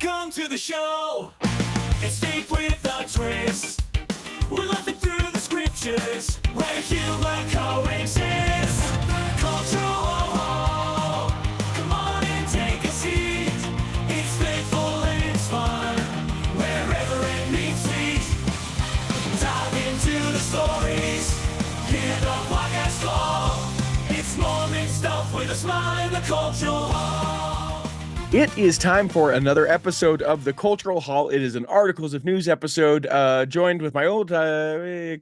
Welcome to the show. It's deep with a twist. We're laughing through the scriptures where humor coexists. Cultural, come on and take a seat. It's playful and it's fun wherever it meets feet. Dive into the stories, hear the podcast flow. It's Mormon stuff with a smile in the cultural hall. It is time for another episode of the Cultural Hall. It is an Articles of News episode, joined with my old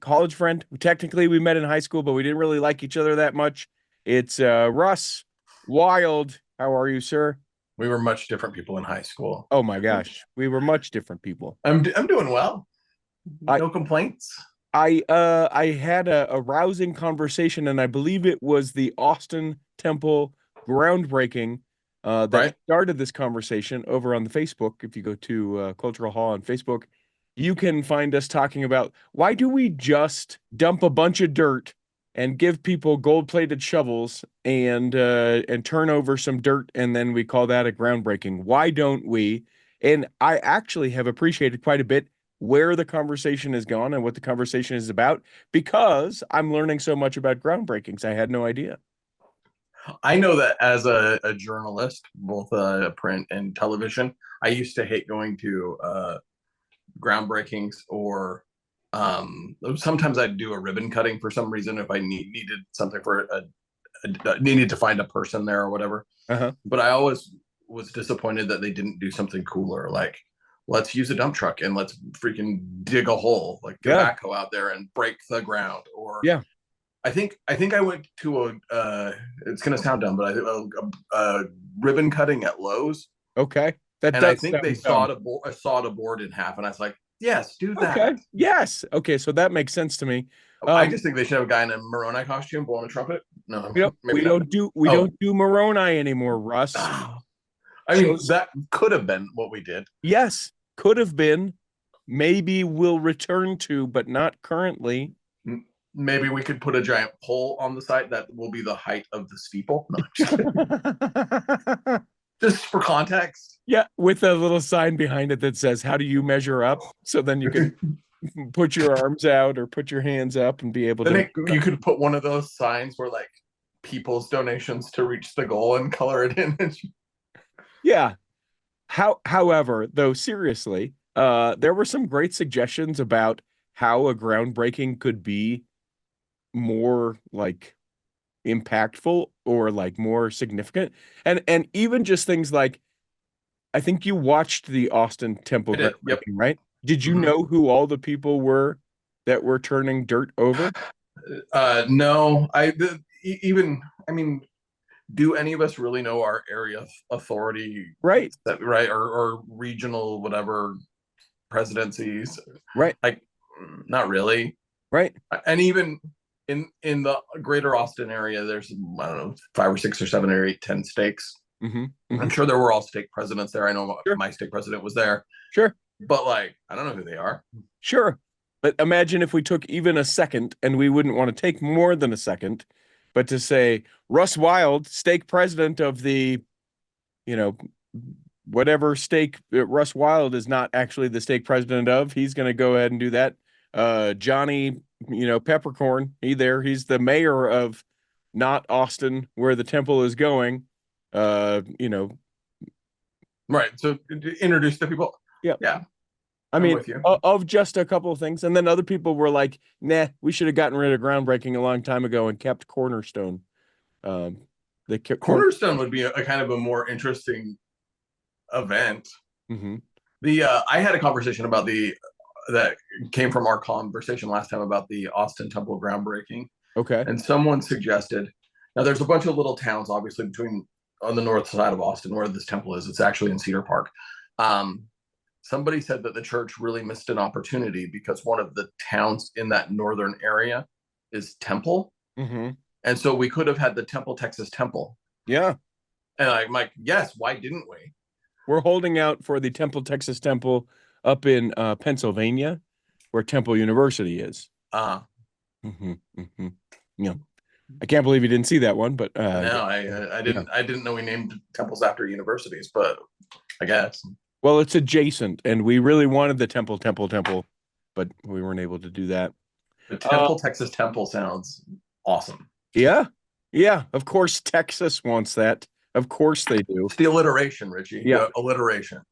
college friend. Technically, we met in high school, but we didn't really like each other that much. It's Russ Wild. How are you, sir? We were much different people in high school. Oh my gosh, we were much different people. I'm doing well. No complaints. I had a rousing conversation, and I believe it was the Austin Temple groundbreaking that started this conversation over on the Facebook. If you go to Cultural Hall on Facebook, you can find us talking about why do we just dump a bunch of dirt and give people gold-plated shovels and turn over some dirt, and then we call that a groundbreaking. Why don't we? And I actually have appreciated quite a bit where the conversation has gone and what the conversation is about, because I'm learning so much about groundbreakings. I had no idea. I know that as a journalist, both print and television, I used to hate going to groundbreakings, or sometimes I'd do a ribbon cutting for some reason if I needed something for needed to find a person there or whatever. But I always was disappointed that they didn't do something cooler, like let's use a dump truck and let's freaking dig a hole like tobacco out there and break the ground. Or I think I went to it's gonna sound dumb, but I think a ribbon cutting at Lowe's. Okay, and I think they sawed a board in half, and I was like, yes, do that. Okay, yes, okay, so that makes sense to me. I just think they should have a guy in a Moroni costume blowing a trumpet. No, we don't do Moroni anymore, Russ. I mean, that could have been what we did. Yes, could have been. Maybe we'll return to, but not currently. Maybe we could put a giant pole on the side that will be the height of the steeple. No, just for context. Yeah, with a little sign behind it that says, how do you measure up? So then you can put your arms out or put your hands up and be able to. You could put one of those signs where like people's donations to reach the goal and color it in. Yeah. However, though, seriously, there were some great suggestions about how a groundbreaking could be more like impactful or like more significant, and even just things like, I think you watched the Austin Temple groundbreaking, right? Did you know who all the people were that were turning dirt over? No, do any of us really know our area authority? Right. Or regional whatever presidencies? Right. Like, not really. Right. And even in the greater Austin area, there's, I don't know, 5 or 6 or 7 or 8, 10 stakes. I'm sure there were all stake presidents there. I know my stake president was there. Sure. But like, I don't know who they are. Sure. But imagine if we took even a second, and we wouldn't want to take more than a second, but to say Russ Wild, stake president of the, whatever stake Russ Wild is not actually the stake president of, he's going to go ahead and do that. Johnny, Peppercorn, he's the mayor of not Austin, where the temple is going. Right. So introduce the people. Yeah. I mean, of just a couple of things. And then other people were like, nah, we should have gotten rid of groundbreaking a long time ago and kept Cornerstone. Cornerstone would be a kind of a more interesting event. I had a conversation about that came from our conversation last time about the Austin Temple groundbreaking. Okay. And someone suggested, now there's a bunch of little towns, obviously, on the north side of Austin where this temple is. It's actually in Cedar Park. Somebody said that the church really missed an opportunity because one of the towns in that northern area is Temple. And so we could have had the Temple, Texas Temple. Yeah. And I'm like, yes, why didn't we? We're holding out for the Temple, Texas Temple up in Pennsylvania, where Temple University is. Yeah. I can't believe you didn't see that one, but no, I didn't. I didn't know we named temples after universities, but I guess. Well, it's adjacent, and we really wanted the temple, but we weren't able to do that. The Temple, Texas Temple sounds awesome. Yeah, yeah. Of course, Texas wants that. Of course they do. It's the alliteration, Richie. Yeah. The alliteration.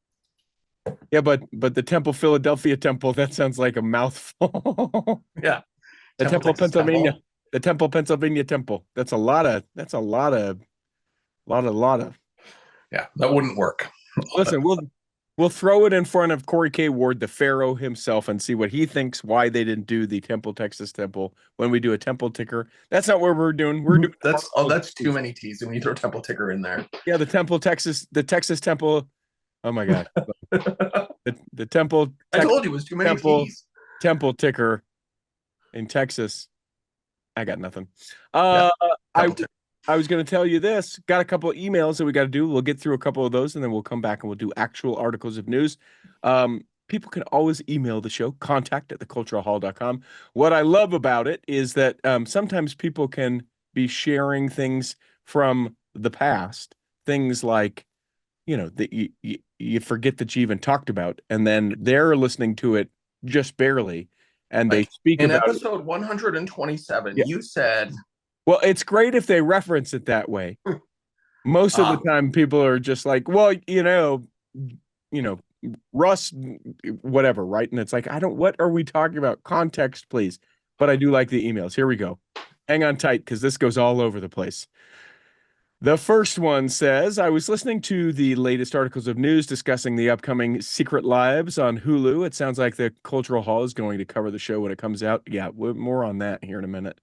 Yeah, but the Temple, Philadelphia Temple, that sounds like a mouthful. Yeah. The Temple, Texas Pennsylvania. Temple. The Temple, Pennsylvania Temple. That's a lot of. Yeah, that wouldn't work. Listen, we'll throw it in front of Corey K. Ward, the Pharaoh himself, and see what he thinks. Why they didn't do the Temple, Texas Temple when we do a Temple ticker? That's not what we're doing. We're doing that's too many T's when you throw Temple ticker in there. Yeah, the Texas Temple. Oh my God, the Temple. I told you it was too many T's. Temple ticker in Texas. I got nothing. Yeah, I was going to tell you this. Got a couple of emails that we got to do. We'll get through a couple of those, and then we'll come back and we'll do actual articles of news. People can always email the show, contact@theculturalhall.com. What I love about it is that sometimes people can be sharing things from the past, things like, that you forget that you even talked about, and then they're listening to it just barely, and they speak in about episode 127. Yeah. You said, well, it's great if they reference it that way. Most of the time, people are just like, well, Russ, whatever, right? And it's like, what are we talking about? Context, please. But I do like the emails. Here we go. Hang on tight, because this goes all over the place. The first one says, I was listening to the latest articles of news discussing the upcoming Secret Lives on Hulu. It sounds like the Cultural Hall is going to cover the show when it comes out. Yeah, more on that here in a minute.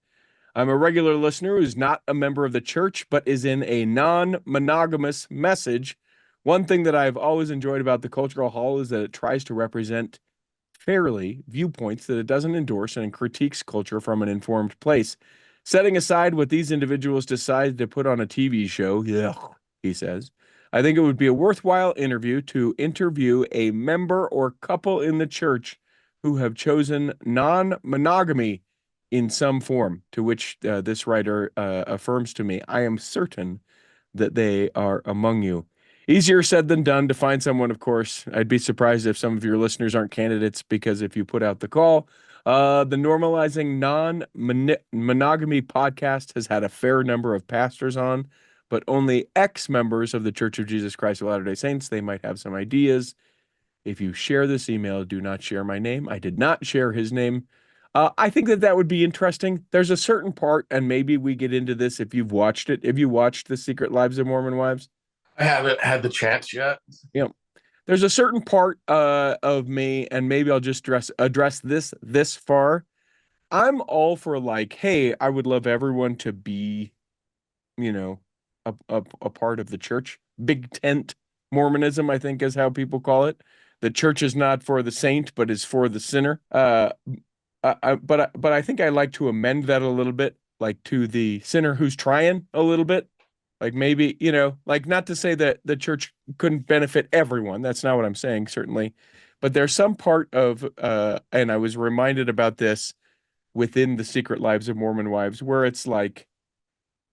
I'm a regular listener who's not a member of the church, but is in a non-monogamous message. One thing that I've always enjoyed about the Cultural Hall is that it tries to represent fairly viewpoints that it doesn't endorse and critiques culture from an informed place. Setting aside what these individuals decided to put on a TV show, he says, I think it would be a worthwhile interview to interview a member or couple in the church who have chosen non-monogamy in some form, to which this writer affirms to me, I am certain that they are among you. Easier said than done to find someone, of course. I'd be surprised if some of your listeners aren't candidates, because if you put out the call, the Normalizing Non-Monogamy podcast has had a fair number of pastors on, but only ex-members of the Church of Jesus Christ of Latter-day Saints. They might have some ideas. If you share this email, do not share my name. I did not share his name. I think that would be interesting. There's a certain part, and maybe we get into this if you've watched it. Have you watched The Secret Lives of Mormon Wives? I haven't had the chance yet. Yeah. There's a certain part of me, and maybe I'll just address this far. I'm all for, like, hey, I would love everyone to be, a part of the church. Big tent Mormonism, I think, is how people call it. The church is not for the saint, but is for the sinner. But I think I like to amend that a little bit, like to the sinner who's trying a little bit. Like maybe, like, not to say that the church couldn't benefit everyone. That's not what I'm saying, certainly. But there's some part of, and I was reminded about this within the Secret Lives of Mormon Wives, where it's like,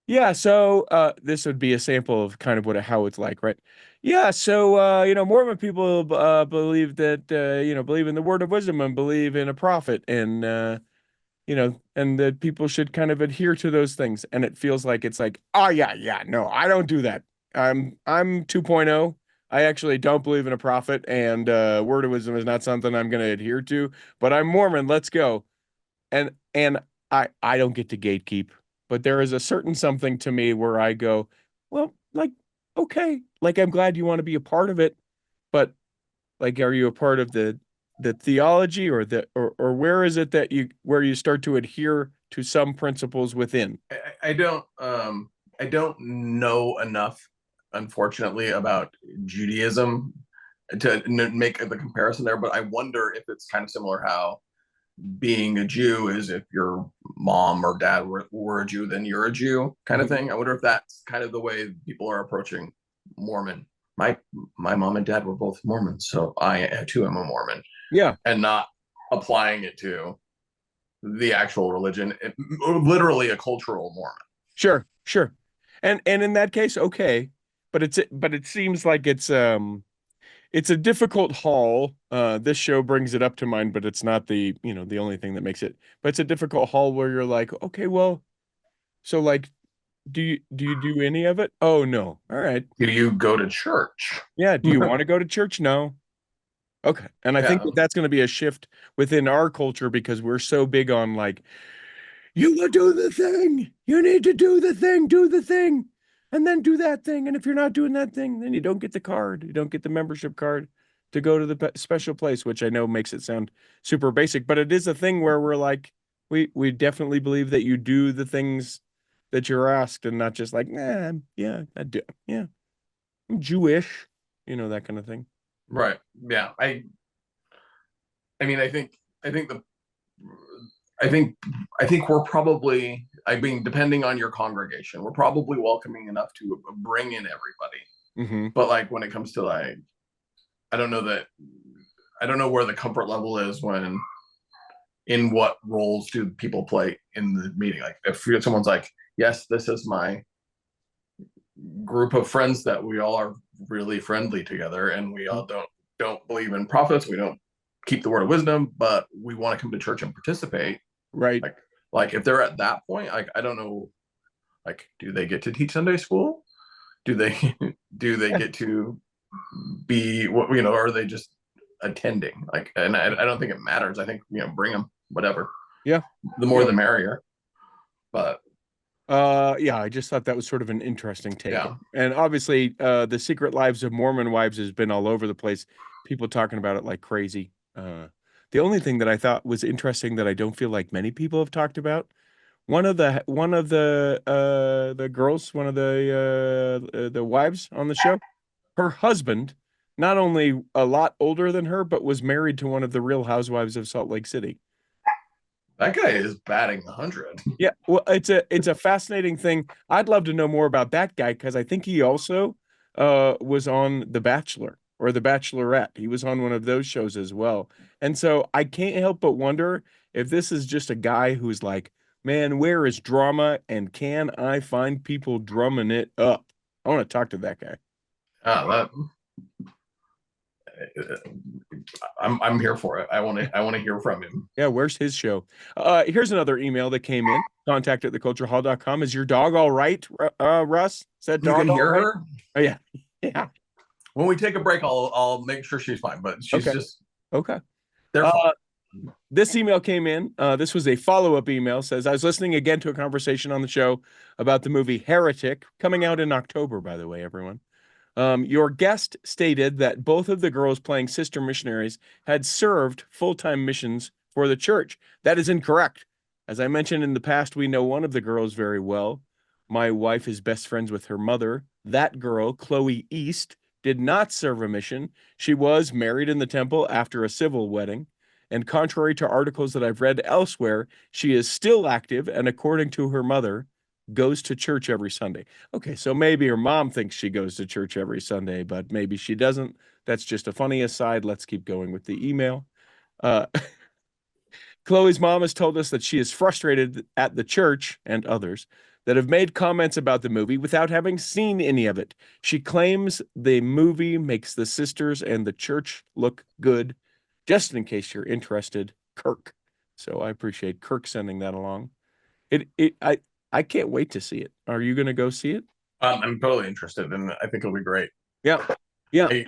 yeah, so this would be a sample of kind of how it's like, right? Yeah, so Mormon people believe that believe in the word of wisdom and believe in a prophet, and and that people should kind of adhere to those things. And it feels like it's like, oh yeah, no, I don't do that. I'm 2.0. I actually don't believe in a prophet, and word of wisdom is not something I'm going to adhere to. But I'm Mormon. Let's go. And I don't get to gatekeep, but there is a certain something to me where I go, well, like, okay, like, I'm glad you want to be a part of it, but like, are you a part of the theology, or or where is it that where you start to adhere to some principles within? I don't know enough, unfortunately, about Judaism to make the comparison there, but I wonder if it's kind of similar how being a Jew is, if your mom or dad were a Jew, then you're a Jew kind of thing. I wonder if that's kind of the way people are approaching Mormon. My mom and dad were both Mormons, so I too am a Mormon. Yeah. And not applying it to the actual religion, literally a cultural Mormon. Sure. And in that case, okay. But it seems like it's it's a difficult haul. This show brings it up to mind, but it's not the, the only thing that makes it. But it's a difficult haul where you're like, okay, well, so like, do you do any of it? Oh no. All right. Do you go to church? Yeah. Do you want to go to church? No. Okay. And I think Yeah. that that's going to be a shift within our culture because we're so big on like, you will do the thing. You need to do the thing, and then do that thing. And if you're not doing that thing, then you don't get the card. You don't get the membership card to go to the special place, which I know makes it sound super basic, but it is a thing where we're like, we definitely believe that you do the things that you're asked and not just like, nah, yeah, I do. Yeah, I'm Jewish, that kind of thing. Right. Yeah. I mean, I think the I think I think we're probably, I mean, depending on your congregation, we're probably welcoming enough to bring in everybody. Mm-hmm. But like when it comes to like, I don't know that I don't know where the comfort level is when in what roles do people play in the meeting. Like if someone's like, yes, this is my group of friends that we all are really friendly together and we all don't believe in prophets, we don't keep the word of wisdom, but we want to come to church and participate. Right. Like if they're at that point, like I don't know, like do they get to teach Sunday school? Do they get to be what, or are they just attending? Like, and I don't think it matters. I think bring them, whatever. Yeah. The more the merrier. But yeah, I just thought that was sort of an interesting take. Yeah. And obviously, the Secret Lives of Mormon Wives has been all over the place. People talking about it like crazy. The only thing that I thought was interesting that I don't feel like many people have talked about, one of the girls, one of the wives on the show, her husband, not only a lot older than her, but was married to one of the Real Housewives of Salt Lake City. that guy is batting 100. Yeah, well, it's a fascinating thing. I'd love to know more about that guy because I think he also was on The Bachelor or The Bachelorette. He was on one of those shows as well. And so I can't help but wonder if this is just a guy who's like, man, where is drama and can I find people drumming it up? I want to talk to that guy. That I'm here for it. I want to hear from him. Yeah, where's his show? Here's another email that came in. Contact at theculturehall.com. Is your dog all right, Russ? Is that You dog can all hear right? her. Oh yeah. Yeah. When we take a break, I'll make sure she's fine. But she's Okay. just Okay. there. This email came in. This was a follow-up email. Says, I was listening again to a conversation on the show about the movie Heretic, coming out in October, by the way, everyone. Your guest stated that both of the girls playing sister missionaries had served full-time missions for the church. That is incorrect. As I mentioned in the past, we know one of the girls very well. My wife is best friends with her mother. That girl, Chloe East, did not serve a mission. She was married in the temple after a civil wedding. And contrary to articles that I've read elsewhere, she is still active and, according to her mother, goes to church every Sunday. Okay, so maybe her mom thinks she goes to church every Sunday, but maybe she doesn't. That's just a funny aside. Let's keep going with the email. Chloe's mom has told us that she is frustrated at the church and others that have made comments about the movie without having seen any of it. She claims the movie makes the sisters and the church look good. Just in case you're interested, Kirk. So I appreciate Kirk sending that along. I can't wait to see it. Are you going to go see it? I'm totally interested, and I think it'll be great. Yeah, yeah. I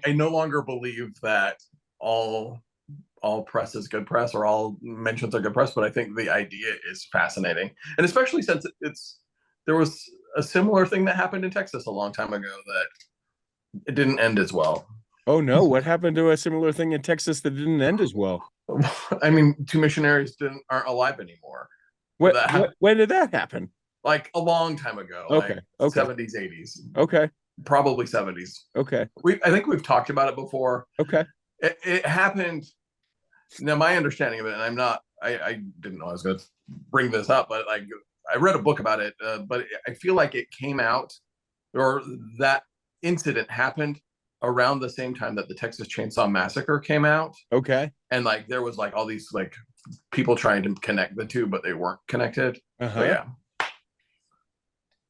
no longer believe that all press is good press or all mentions are good press, but I think the idea is fascinating, and especially since there was a similar thing that happened in Texas a long time ago that it didn't end as well. Oh no, what happened to a similar thing in Texas that didn't end as well? I mean, two missionaries aren't alive anymore. When did that happen? Like a long time ago. Okay. Like 70s, 80s. Okay. Probably 70s. Okay. I think we've talked about it before. Okay. It happened. Now, my understanding of it, and I didn't know I was going to bring this up, but like I read a book about it, but I feel like it came out, or that incident happened around the same time that the Texas Chainsaw Massacre came out. Okay. And like there was like all these like people trying to connect the two, but they weren't connected. Uh-huh. So, yeah.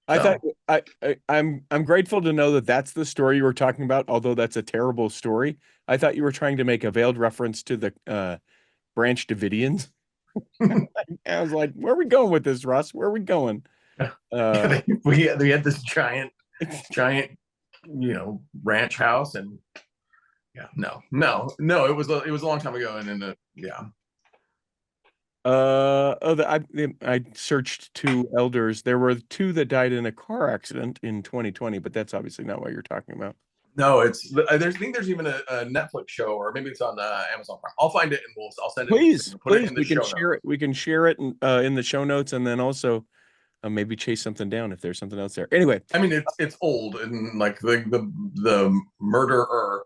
I thought So I'm grateful to know that that's the story you were talking about, although that's a terrible story. I thought you were trying to make a veiled reference to the Branch Davidians. I was like, where are we going with this, Russ? Where are we going? Uh, we had this giant, ranch house, and yeah, no, it was a long time ago, and then yeah. I searched two elders. There were two that died in a car accident in 2020, but that's obviously not what you're talking about. No, I think there's even a Netflix show, or maybe it's on Amazon Prime. I'll find it and I'll send it. Please, Put it please, in the we can show share notes. it. We can share it in the show notes, and then also maybe chase something down if there's something else there. Anyway, I mean, it's old, and like the murderer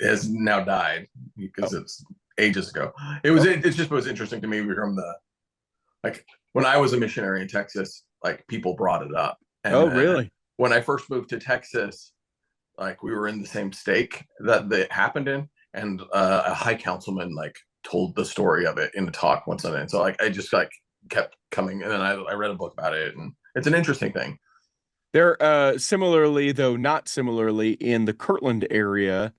has now died because it's ages ago. It was interesting to me from the like when I was a missionary in Texas, like people brought it up, and oh, then really? when I first moved to Texas, like we were in the same stake that happened in, and a high councilman like told the story of it in a talk one Sunday, and so like I just like kept coming, and then I read a book about it, and it's an interesting thing. There, similarly, though not similarly, in the Kirtland area,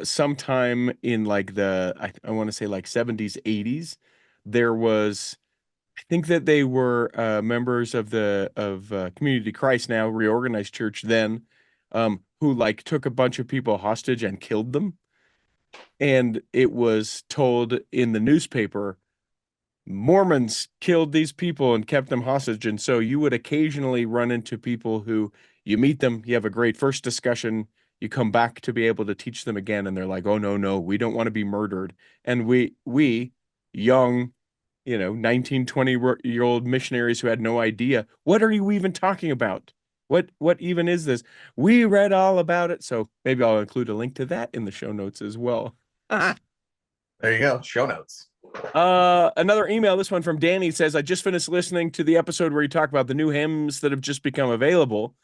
sometime in like I want to say like 70s, 80s, there was, I think that they were members of the Community Christ, now Reorganized Church then, who like took a bunch of people hostage and killed them. And it was told in the newspaper, Mormons killed these people and kept them hostage. And so you would occasionally run into people who you meet them, you have a great first discussion, you come back to be able to teach them again, and they're like, oh no, no, we don't want to be murdered. And we young, 19, 20-year-old missionaries who had no idea, what are you even talking about? What even is this? We read all about it. So maybe I'll include a link to that in the show notes as well. There you go, show notes. Another email, this one from Danny, says, I just finished listening to the episode where you talk about the new hymns that have just become available.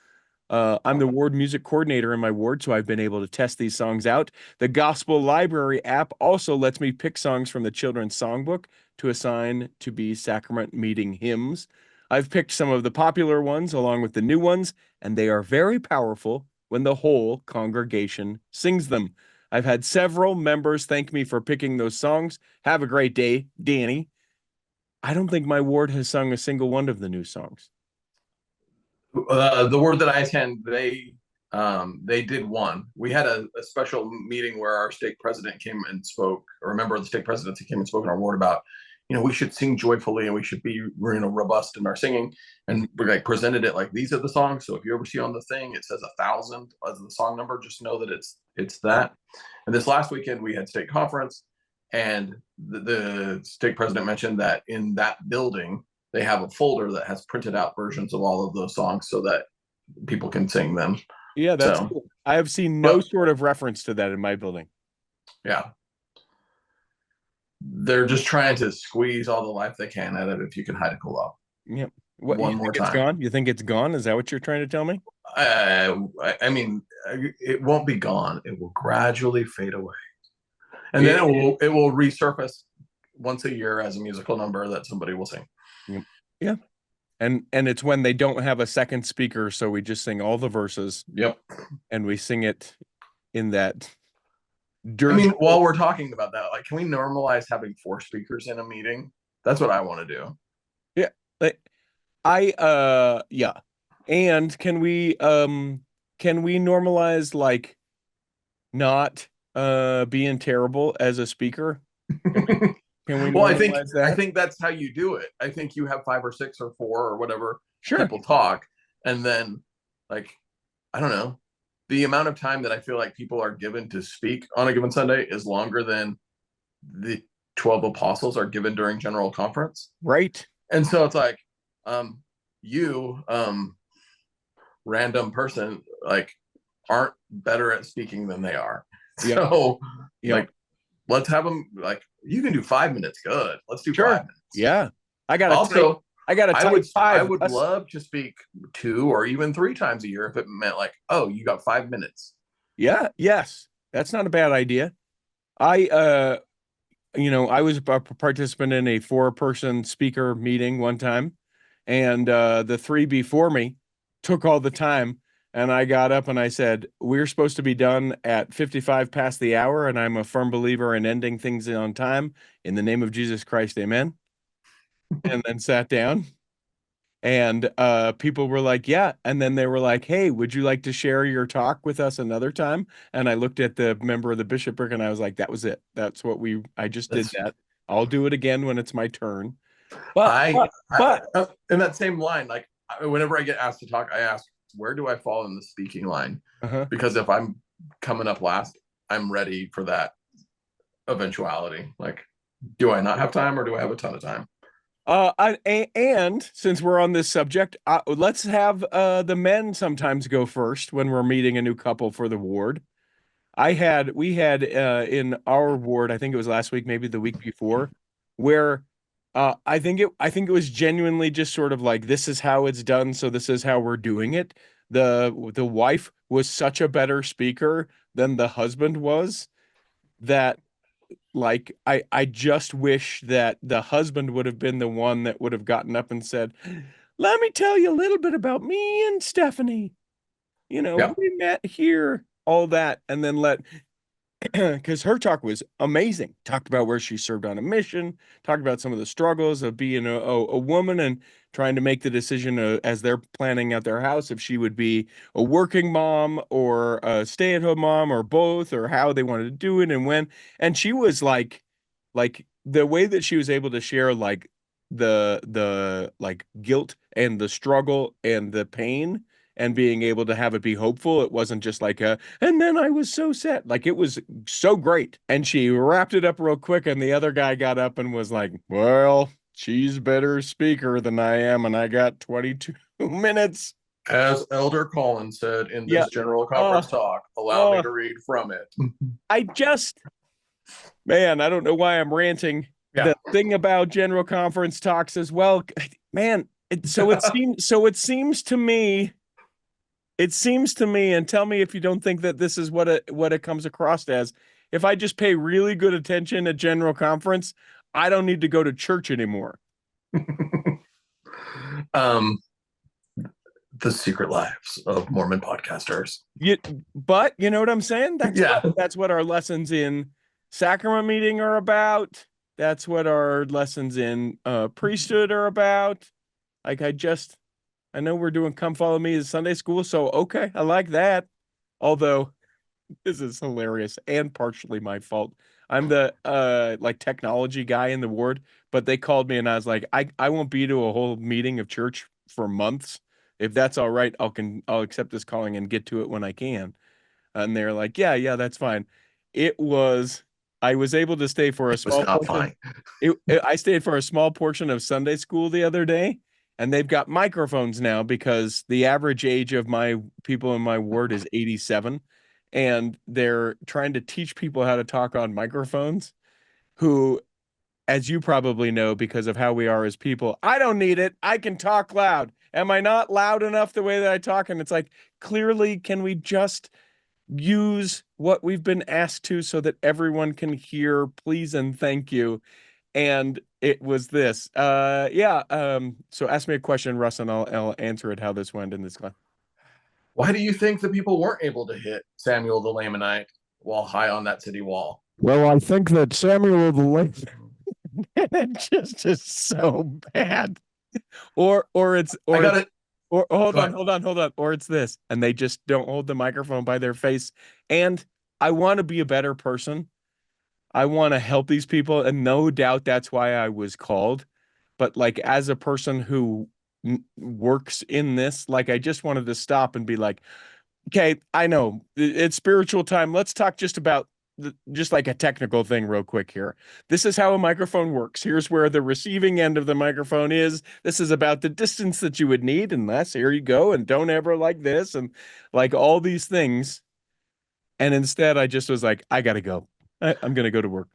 I'm the ward music coordinator in my ward, so I've been able to test these songs out. The Gospel Library app also lets me pick songs from the children's songbook to assign to be sacrament meeting hymns. I've picked some of the popular ones along with the new ones, and they are very powerful when the whole congregation sings them. I've had several members thank me for picking those songs. Have a great day, Danny. I don't think my ward has sung a single one of the new songs. The word that I attend, they did one. We had a special meeting where our stake president came and spoke, or a member of the stake presidency came and spoke in our ward about, we should sing joyfully and we should be robust in our singing. And we like presented it like these are the songs. So if you ever see on the thing, it says 1,000 as the song number, just know that it's that. And this last weekend we had state conference, and the stake president mentioned that in that building they have a folder that has printed out versions of all of those songs so that people can sing them. Yeah, that's cool. I have seen no sort of reference to that in my building. Yeah. They're just trying to squeeze all the life they can out of it if you can hide it below. Yep. One more time. It's gone? You think it's gone? Is that what you're trying to tell me? I mean, it won't be gone. It will gradually fade away. And then it will resurface once a year as a musical number that somebody will sing. Yeah. And it's when they don't have a second speaker, so we just sing all the verses. Yep. And we sing it in that I mean, while we're talking about that, like, can we normalize having 4 speakers in a meeting? That's what I want to do. Yeah. Yeah. And can we normalize like not being terrible as a speaker? Can we well, I think that's how you do it. I think you have 5 or 6 or 4 or whatever people people talk, and then like I don't know, the amount of time that I feel like people are given to speak on a given Sunday is longer than the 12 apostles are given during general conference. Right. And so it's like, you, random person, like, aren't better at speaking than they are. Yep. So, like, let's have them, like, you can do 5 minutes. Good. Let's do 5 minutes. Yeah. I got also, I would Us. love to speak 2 or even 3 times a year if it meant like, oh, you got 5 minutes. Yeah. Yes. That's not a bad idea. I was a participant in a 4-person speaker meeting one time, and the 3 before me took all the time. And I got up and I said, we're supposed to be done at 55 past the hour. And I'm a firm believer in ending things on time. In the name of Jesus Christ, amen. And then sat down. And people were like, yeah. And then they were like, hey, would you like to share your talk with us another time? And I looked at the member of the bishopric and I was like, that was it. That's what I just did That's that. I'll do it again when it's my turn. But, I, but, but, in that same line, like whenever I get asked to talk, I ask, where do I fall in the speaking line? uh-huh. Because if I'm coming up last, I'm ready for that eventuality. Like, do I not have time or do I have a ton of time? And since we're on this subject, let's have the men sometimes go first when we're meeting a new couple for the ward. We had in our ward, I think it was last week, maybe the week before, where I think it was genuinely just sort of like, this is how it's done, so this is how we're doing it. The wife was such a better speaker than the husband was, that like I just wish that the husband would have been the one that would have gotten up and said, let me tell you a little bit about me and Stephanie. Yeah. We met here, all that, and then because her talk was amazing. Talked about where she served on a mission, talked about some of the struggles of being a woman and trying to make the decision as they're planning out their house, if she would be a working mom or a stay-at-home mom or both, or how they wanted to do it and when. And she was like the way that she was able to share like the like guilt and the struggle and the pain, and being able to have it be hopeful. It wasn't just like and then I was so sad. Like, it was so great. And she wrapped it up real quick. And the other guy got up and was like, well, she's better speaker than I am. And I got 22 minutes. As Elder Collins said in Yeah. this general conference talk, allow me to read from it. Man, I don't know why I'm ranting. Yeah. The thing about general conference talks as well, man. It seems to me, and tell me if you don't think that this is what it comes across as. If I just pay really good attention at general conference, I don't need to go to church anymore. The secret lives of Mormon podcasters. But you know what I'm saying? That's what our lessons in sacrament meeting are about. That's what our lessons in priesthood are about. Like, I know we're doing Come Follow Me as Sunday school, so okay, I like that. Although this is hilarious and partially my fault. I'm the like technology guy in the ward, but they called me and I was like, I won't be to a whole meeting of church for months. If that's all right, I'll accept this calling and get to it when I can. And they're like, yeah, that's fine. I was able to stay for a small portion. I stayed for a small portion of Sunday school the other day, and they've got microphones now because the average age of my people in my ward is 87, and they're trying to teach people how to talk on microphones, who, as you probably know, because of how we are as people, I don't need it. I can talk loud. Am I not loud enough the way that I talk? And it's like, clearly, can we just use what we've been asked to so that everyone can hear, please and thank you? And it was this. So ask me a question, Russ, and I'll answer it how this went in this class. Why do you think the people weren't able to hit Samuel the Lamanite while high on that city wall? Well, I think that Samuel the Lamanite it just is so bad. Or it's I got it. Or hold on. Or it's this, and they just don't hold the microphone by their face. And I want to be a better person. I want to help these people, and no doubt that's why I was called. But like, as a person who works in this, like, I just wanted to stop and be like, okay, I know it's spiritual time. Let's talk just like a technical thing real quick here. This is how a microphone works. Here's where the receiving end of the microphone is. This is about the distance that you would need, unless here you go, and don't ever like this, and like all these things. And instead I just was like, I gotta go. I'm gonna go to work.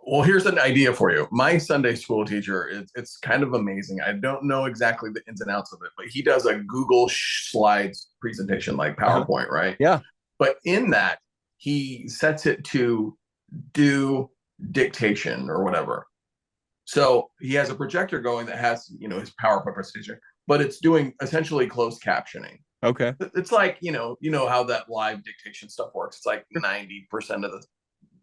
Well, here's an idea for you. My Sunday school teacher, it's kind of amazing. I don't know exactly the ins and outs of it, but he does a Google Slides presentation, like PowerPoint, right? Yeah. But in that, he sets it to do dictation or whatever. So he has a projector going that has, his PowerPoint presentation, but it's doing essentially closed captioning. Okay. It's like, you know how that live dictation stuff works. It's like 90% of the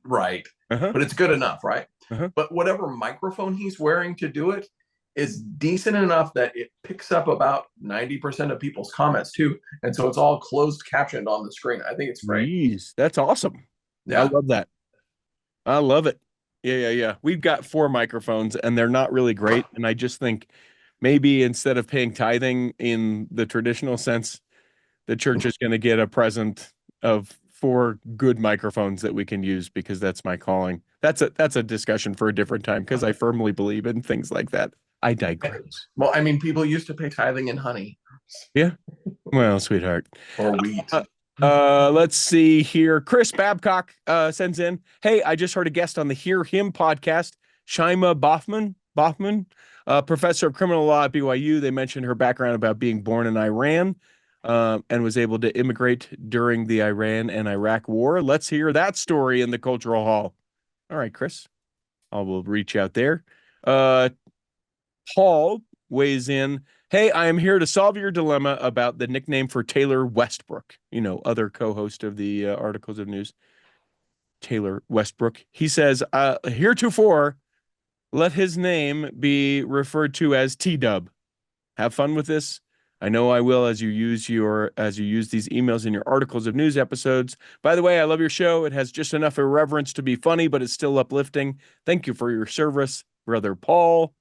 right, Uh-huh. but it's good enough, right? Uh-huh. But whatever microphone he's wearing to do it is decent enough that it picks up about 90% of people's comments too. And so it's all closed captioned on the screen. I think it's great. Jeez, that's awesome. I Yeah. love that. I love it. Yeah. We've got 4 microphones and they're not really great. And I just think maybe instead of paying tithing in the traditional sense, the church is going to get a present of 4 good microphones that we can use because that's my calling. That's a discussion for a different time because I firmly believe in things like that. I digress. Well, I mean, people used to pay tithing in honey Yeah. Well, sweetheart. or wheat. Let's see here. Chris Babcock sends in, "Hey, I just heard a guest on the Hear Him podcast, Shima Boffman, professor of criminal law at BYU. They mentioned her background about being born in Iran and was able to immigrate during the Iran and Iraq war. Let's hear that story in the Cultural Hall." All right, Chris, I will reach out there. Paul weighs in, "Hey, I am here to solve your dilemma about the nickname for Taylor Westbrook." Other co-host of the Articles of News, Taylor Westbrook. He says, heretofore, let his name be referred to as T-Dub. Have fun with this. I know I will as you use these emails in your Articles of News episodes. By the way, I love your show. It has just enough irreverence to be funny, but it's still uplifting. Thank you for your service, Brother Paul.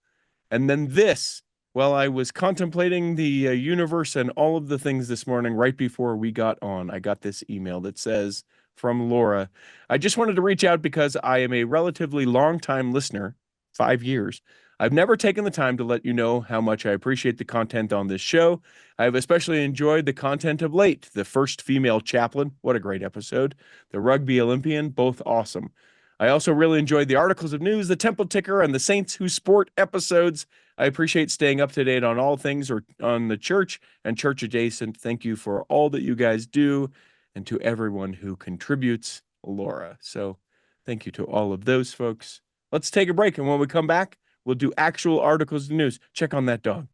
And then this, while I was contemplating the universe and all of the things this morning, right before we got on, I got this email that says, from Laura, "I just wanted to reach out because I am a relatively long-time listener, 5 years. I've never taken the time to let you know how much I appreciate the content on this show. I have especially enjoyed the content of late. The first female chaplain, what a great episode. The rugby Olympian, both awesome. I also really enjoyed the Articles of News, the Temple Ticker, and the Saints Who Sport episodes. I appreciate staying up to date on all things or on the church and church adjacent. Thank you for all that you guys do and to everyone who contributes, Laura." So thank you to all of those folks. Let's take a break, and when we come back, we'll do actual Articles of News. Check on that dog.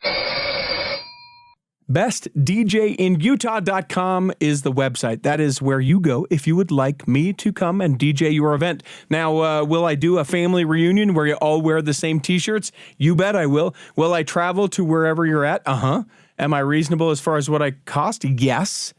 BestDJinUtah.com is the website. That is where you go if you would like me to come and DJ your event. Now, will I do a family reunion where you all wear the same t-shirts? You bet I will. Will I travel to wherever you're at? Uh-huh. Am I reasonable as far as what I cost? Yes.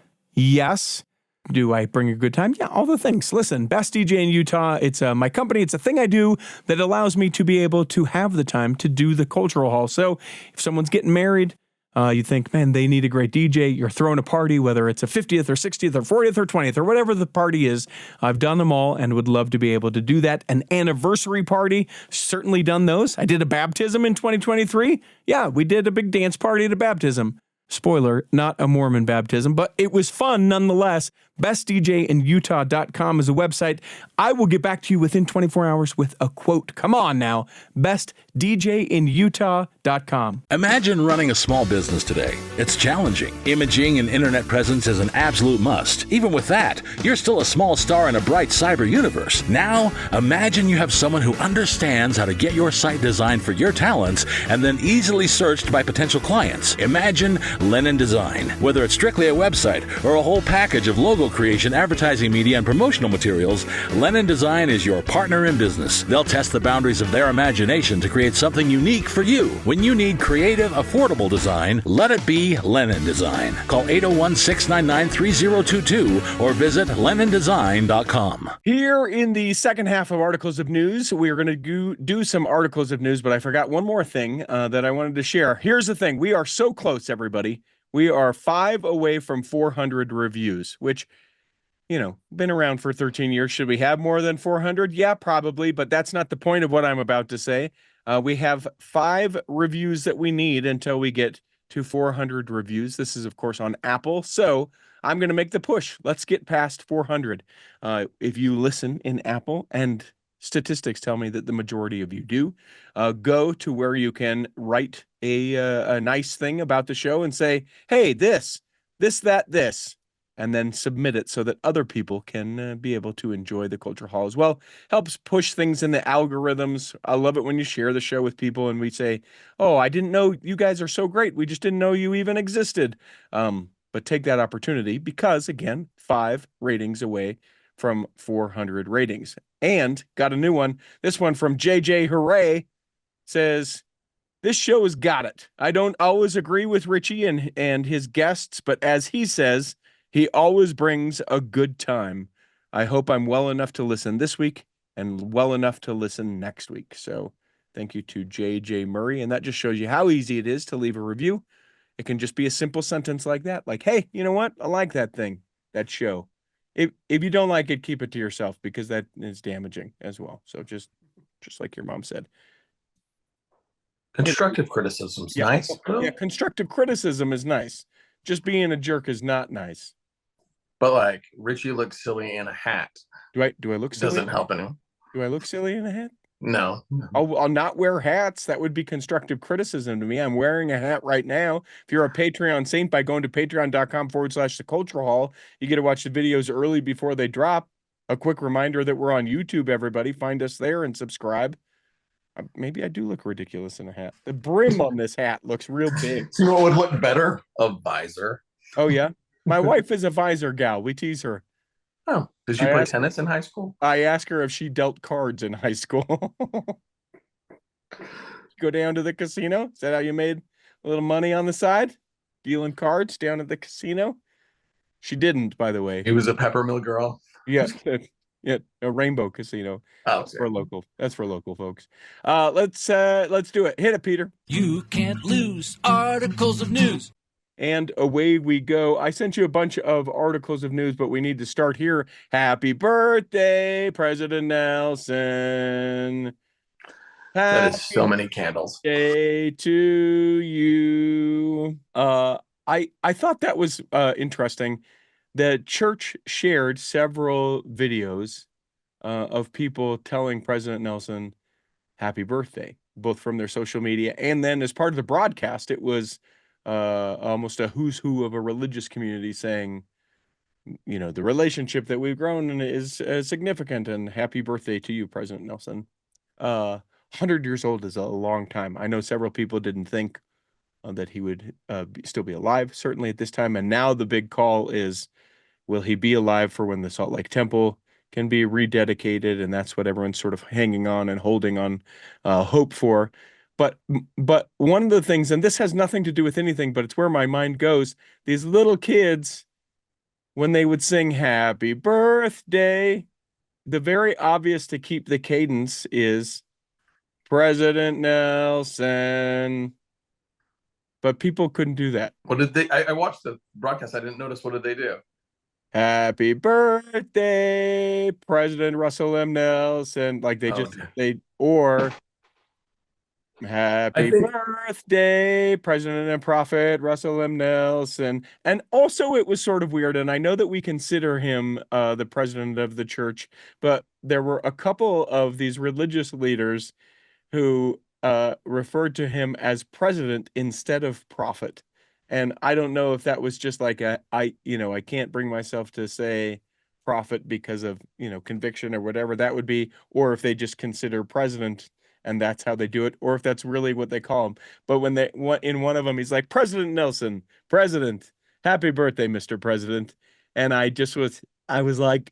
Do I bring a good time? Yeah, all the things. Listen, Best DJ in Utah, it's my company. It's a thing I do that allows me to be able to have the time to do the Cultural Hall. So if someone's getting married, you think, man, they need a great DJ. You're throwing a party, whether it's a 50th or 60th or 40th or 20th or whatever the party is. I've done them all and would love to be able to do that. An anniversary party, certainly done those. I did a baptism in 2023. Yeah, we did a big dance party at a baptism. Spoiler, not a Mormon baptism, but it was fun nonetheless. BestDJinUtah.com is a website. I will get back to you within 24 hours with a quote. Come on now. BestDJinUtah.com. Imagine running a small business today. It's challenging. Imaging and internet presence is an absolute must. Even with that, you're still a small star in a bright cyber universe. Now, imagine you have someone who understands how to get your site designed for your talents and then easily searched by potential clients. Imagine Lennon Design. Whether it's strictly a website or a whole package of logo creation, advertising media, and promotional materials, Lennon Design is your partner in business. They'll test the boundaries of their imagination to create something unique for you. When you need creative, affordable design, let it be Lennon Design. Call 801-699-3022 or visit LennonDesign.com. Here in the second half of Articles of News, we are going to do some Articles of News, but I forgot one more thing that I wanted to share. Here's the thing. We are so close, everybody. We are 5 away from 400 reviews, which, been around for 13 years. Should we have more than 400? Yeah, probably, but that's not the point of what I'm about to say. We have 5 reviews that we need until we get to 400 reviews. This is, of course, on Apple. So I'm going to make the push. Let's get past 400. If you listen in Apple, and statistics tell me that the majority of you do, go to where you can write a nice thing about the show and say, hey, this, and then submit it so that other people can be able to enjoy the Culture Hall as well. Helps push things in the algorithms. I love it when you share the show with people and we say, oh, I didn't know you guys are so great. We just didn't know you even existed. but take that opportunity because, again, 5 ratings away from 400 ratings. And got a new one. This one from JJ Hooray says, this show has got it. I don't always agree with Richie and his guests, but as he says, he always brings a good time. I hope I'm well enough to listen this week and well enough to listen next week. So thank you to JJ Murray. And that just shows you how easy it is to leave a review. It can just be a simple sentence like that. Like, hey, you know what? I like that thing, that show. If you don't like it, keep it to yourself because that is damaging as well. So just like your mom said. Constructive criticism's Yeah. nice. Yeah, constructive criticism is nice. Just being a jerk is not nice. But like Richie looks silly in a hat. Do I look silly? Doesn't help anyone. Do I look silly in a hat? No. I'll not wear hats. That would be constructive criticism to me. I'm wearing a hat right now. If you're a Patreon saint, by going to patreon.com/The Cultural Hall, you get to watch the videos early before they drop. A quick reminder that we're on YouTube, everybody. Find us there and subscribe. Maybe I do look ridiculous in a hat. The brim on this hat looks real big. You know what would look better? A visor. Oh, yeah? My wife is a visor gal. We tease her. Oh, did you play tennis in high school? I asked her if she dealt cards in high school. Go down to the casino? Is that how you made a little money on the side? Dealing cards down at the casino? She didn't, by the way. He was a peppermill girl. Yeah, yeah, a Rainbow Casino. Oh, That's for local. That's for local folks. Let's do it. Hit it, Peter. You can't lose articles of news. And away we go. I sent you a bunch of articles of news, but we need to start here. Happy birthday, President Nelson. That is so many candles. Day to you. I thought that was interesting. The church shared several videos of people telling President Nelson happy birthday, both from their social media and then as part of the broadcast, it was almost a who's who of a religious community saying, you know, the relationship that we've grown in is significant and happy birthday to you, President Nelson. 100 years old is a long time. I know several people didn't think that he would still be alive, certainly at this time. And now the big call is, will he be alive for when the Salt Lake Temple can be rededicated? And that's what everyone's sort of hanging on and holding on hope for. But one of the things, and this has nothing to do with anything, but it's where my mind goes, these little kids, when they would sing happy birthday, the very obvious to keep the cadence is President Nelson. But people couldn't do that. What did they? I watched the broadcast. I didn't notice. What did they do? Happy birthday, President Russell M. Nelson. Like or happy birthday, President and Prophet Russell M. Nelson. And also it was sort of weird. And I know that we consider him the president of the church, but there were a couple of these religious leaders who referred to him as president instead of prophet. And I don't know if that was just like I can't bring myself to say prophet because of, conviction or whatever that would be, or if they just consider president and that's how they do it, or if that's really what they call him. But when in one of them, he's like, President Nelson, President, happy birthday, Mr. President. And I was like,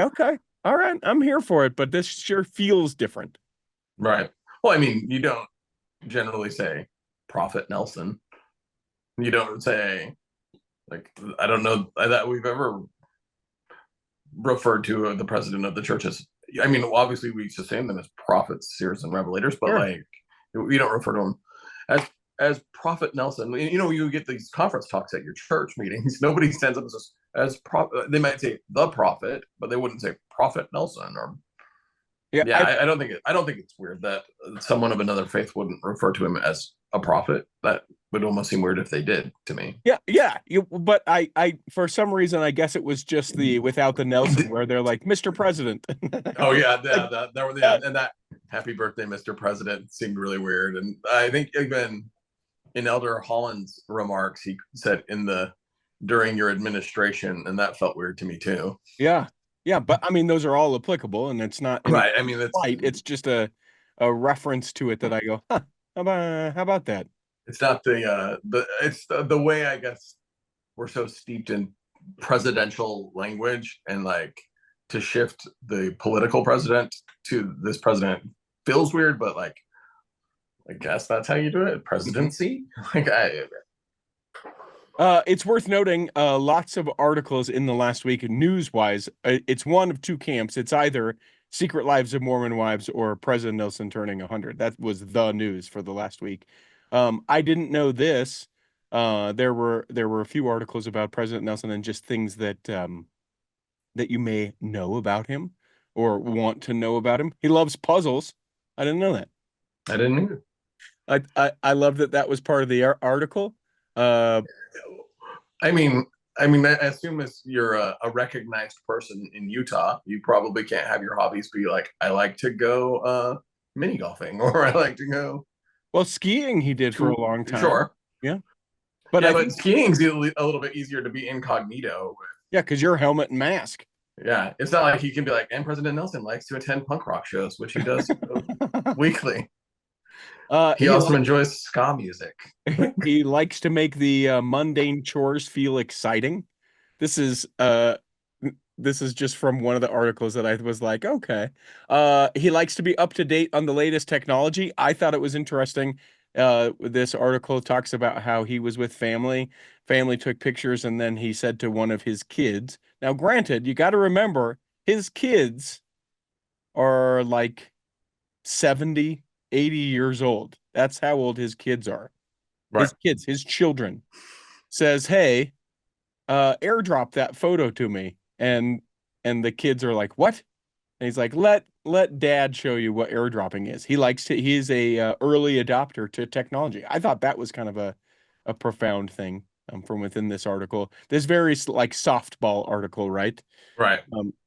okay, all right, I'm here for it, but this sure feels different. Right. Well, I mean, you don't generally say Prophet Nelson. You don't say, like, I don't know that we've ever referred to the president of the church as, I mean, obviously we sustain them as prophets, seers, and revelators, but like, we don't refer to them as Prophet Nelson. You get these conference talks at your church meetings. Nobody stands up as prophet. They might say the prophet, but they wouldn't say Prophet Nelson or. Yeah, I don't think it's weird that someone of another faith wouldn't refer to him as a prophet. That would almost seem weird if they did to me. Yeah. But I for some reason I guess it was just the without the Nelson where they're like Mr. President. Oh yeah, and that happy birthday, Mr. President seemed really weird. And I think even in Elder Holland's remarks, he said during your administration, and that felt weird to me too. Yeah, but I mean, those are all applicable, and it's not right. I mean, it's just a reference to it that I go, huh, how about that? It's not it's the way, I guess, we're so steeped in presidential language, and like to shift the political president to this president feels weird, but like I guess that's how you do it. Presidency. Like It's worth noting, lots of articles in the last week, news-wise. It's one of two camps. It's either Secret Lives of Mormon Wives or President Nelson turning 100. That was the news for the last week. I didn't know this. There were a few articles about President Nelson and just things that that you may know about him or want to know about him. He loves puzzles. I didn't know that. I didn't either. I love that that was part of the article. I mean, I assume as you're a recognized person in Utah, you probably can't have your hobbies be like, I like to go mini golfing, or I like to go. Well, skiing he did for a long time. Sure. Yeah. But yeah, I but think, skiing's a little bit easier to be incognito with. yeah, because you're helmet and mask. Yeah, it's not like he can be like, and President Nelson likes to attend punk rock shows, which he does weekly. He also enjoys ska music. He likes to make the mundane chores feel exciting. This is just from one of the articles that I was like, okay. He likes to be up to date on the latest technology. I thought it was interesting. This article talks about how he was with family. Family took pictures, and then he said to one of his kids. Now, granted, you got to remember his kids are like 70, 80 years old. That's how old his kids are. Right. His kids, his children, says, hey, airdrop that photo to me. And the kids are like, what? And he's like, let dad show you what airdropping is. He's a early adopter to technology. I thought that was kind of a profound thing from within this article. This very like softball article, right? Right.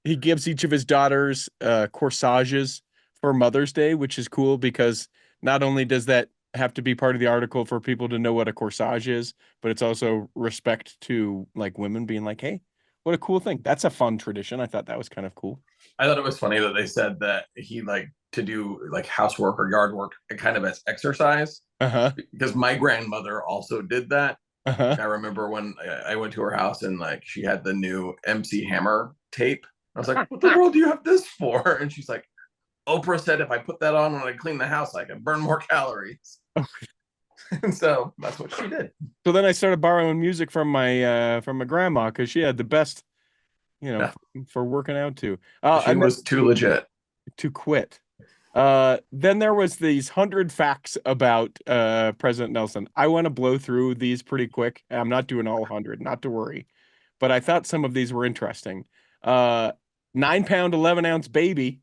He gives each of his daughters corsages for Mother's Day, which is cool because not only does that have to be part of the article for people to know what a corsage is, but it's also respect to like women being like, hey, what a cool thing. That's a fun tradition. I thought that was kind of cool. I thought it was funny that they said that he liked to do like housework or yard work kind of as exercise. Because my grandmother also did that. I remember when I went to her house and like she had the new MC Hammer tape. I was like, what the world do you have this for? And she's like, Oprah said if I put that on when I clean the house, I can burn more calories. And so that's what she did. So then I started borrowing music from my grandma because she had the best, for working out too. She was too legit to quit. Then there was these 100 facts about President Nelson. I want to blow through these pretty quick. I'm not doing all 100, not to worry. But I thought some of these were interesting. 9-pound, 11-ounce baby.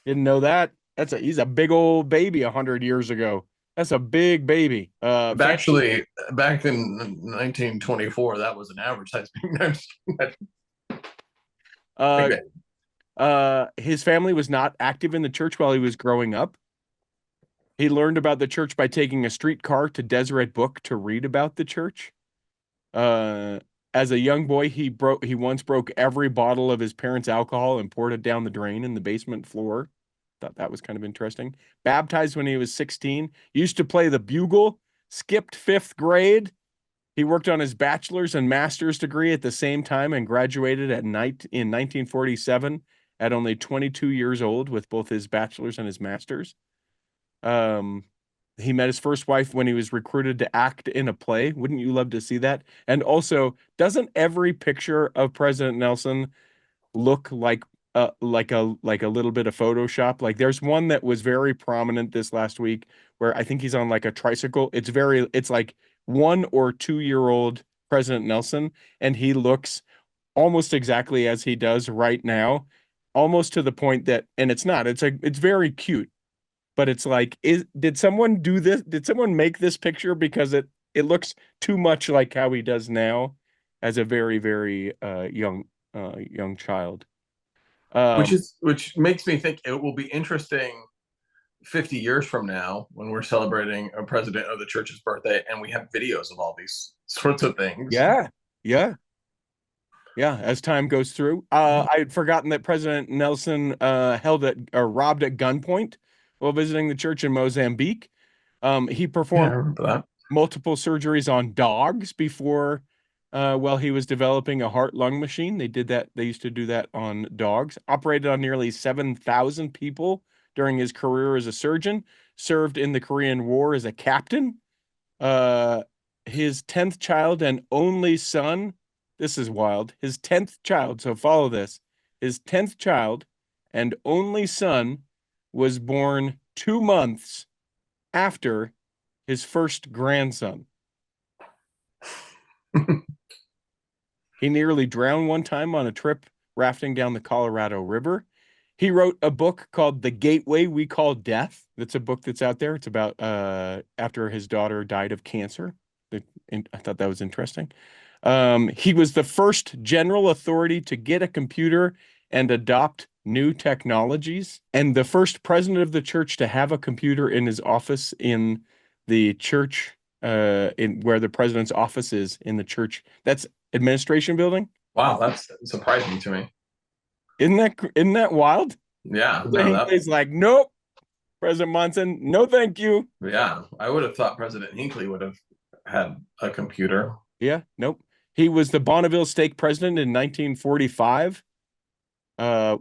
Didn't know that. He's a big old baby 100 years ago. That's a big baby. Actually, back in 1924, that was an average size baby. His family was not active in the church while he was growing up. He learned about the church by taking a streetcar to Deseret Book to read about the church. As a young boy, he once broke every bottle of his parents' alcohol and poured it down the drain in the basement floor. Thought that was kind of interesting. Baptized when he was 16. Used to play the bugle. Skipped 5th grade. He worked on his bachelor's and master's degree at the same time and graduated in 1947 at only 22 years old with both his bachelor's and his master's. He met his first wife when he was recruited to act in a play. Wouldn't you love to see that? And also, doesn't every picture of President Nelson look like a little bit of Photoshop? Like there's one that was very prominent this last week where I think he's on like a tricycle. It's like 1 or 2 year old President Nelson, and he looks almost exactly as he does right now, almost to the point that, and it's very cute, but it's like, did someone do this? Did someone make this picture? Because it looks too much like how he does now as a very, very young child. Which makes me think it will be interesting 50 years from now when we're celebrating a president of the church's birthday and we have videos of all these sorts of things. Yeah. As time goes through, I'd forgotten that President Nelson robbed at gunpoint while visiting the church in Mozambique. He performed multiple surgeries on dogs before while he was developing a heart-lung machine. They did that. They used to do that on dogs. Operated on nearly 7,000 people during his career as a surgeon. Served in the Korean War as a captain. Uh, his 10th child and only son. This is wild. His 10th child. So follow this. His 10th child and only son was born 2 months after his first grandson. He nearly drowned one time on a trip rafting down the Colorado River. He wrote a book called The Gateway We Call Death. That's a book that's out there. It's about after his daughter died of cancer. I thought that was interesting. He was the first general authority to get a computer and adopt new technologies, and the first president of the church to have a computer in his office in the church, in where the president's office is in the church. That's administration building. Wow, that's surprising to me. Isn't that wild? Yeah, So no, he's like, nope, President Monson, no, thank you. yeah, I would have thought President Hinckley would have had a computer. Yeah, nope. He was the Bonneville Stake president in 1945,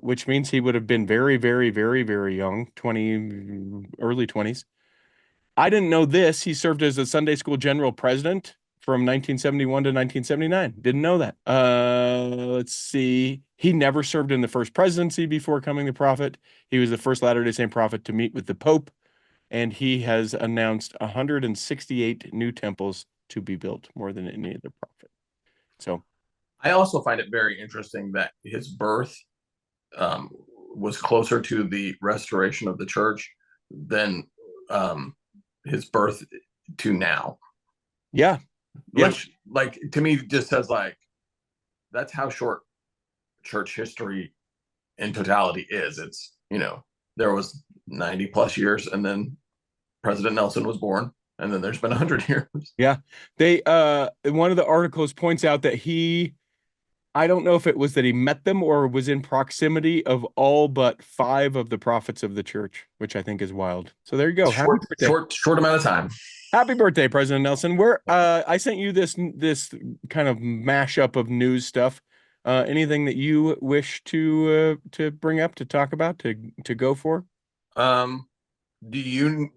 which means he would have been very, very, very, very young, early 20s. I didn't know this. He served as a Sunday school general president from 1971 to 1979. Didn't know that. Let's see. He never served in the first presidency before coming the prophet. He was the first Latter-day Saint prophet to meet with the Pope, and he has announced 168 new temples to be built, more than any other prophet. So I also find it very interesting that his birth was closer to the restoration of the church than his birth to now. yeah, Which, like, to me, just says like that's how short church history in totality is. It's, there was 90 plus years, and then President Nelson was born, and then there's been 100 years. Yeah. They one of the articles points out that I don't know if it was that he met them or was in proximity of all but 5 of the prophets of the church, which I think is wild. So there you go. Short amount of time. Happy birthday, President Nelson. I sent you this kind of mashup of news stuff. Anything that you wish to bring up, to talk about, to go for? Can you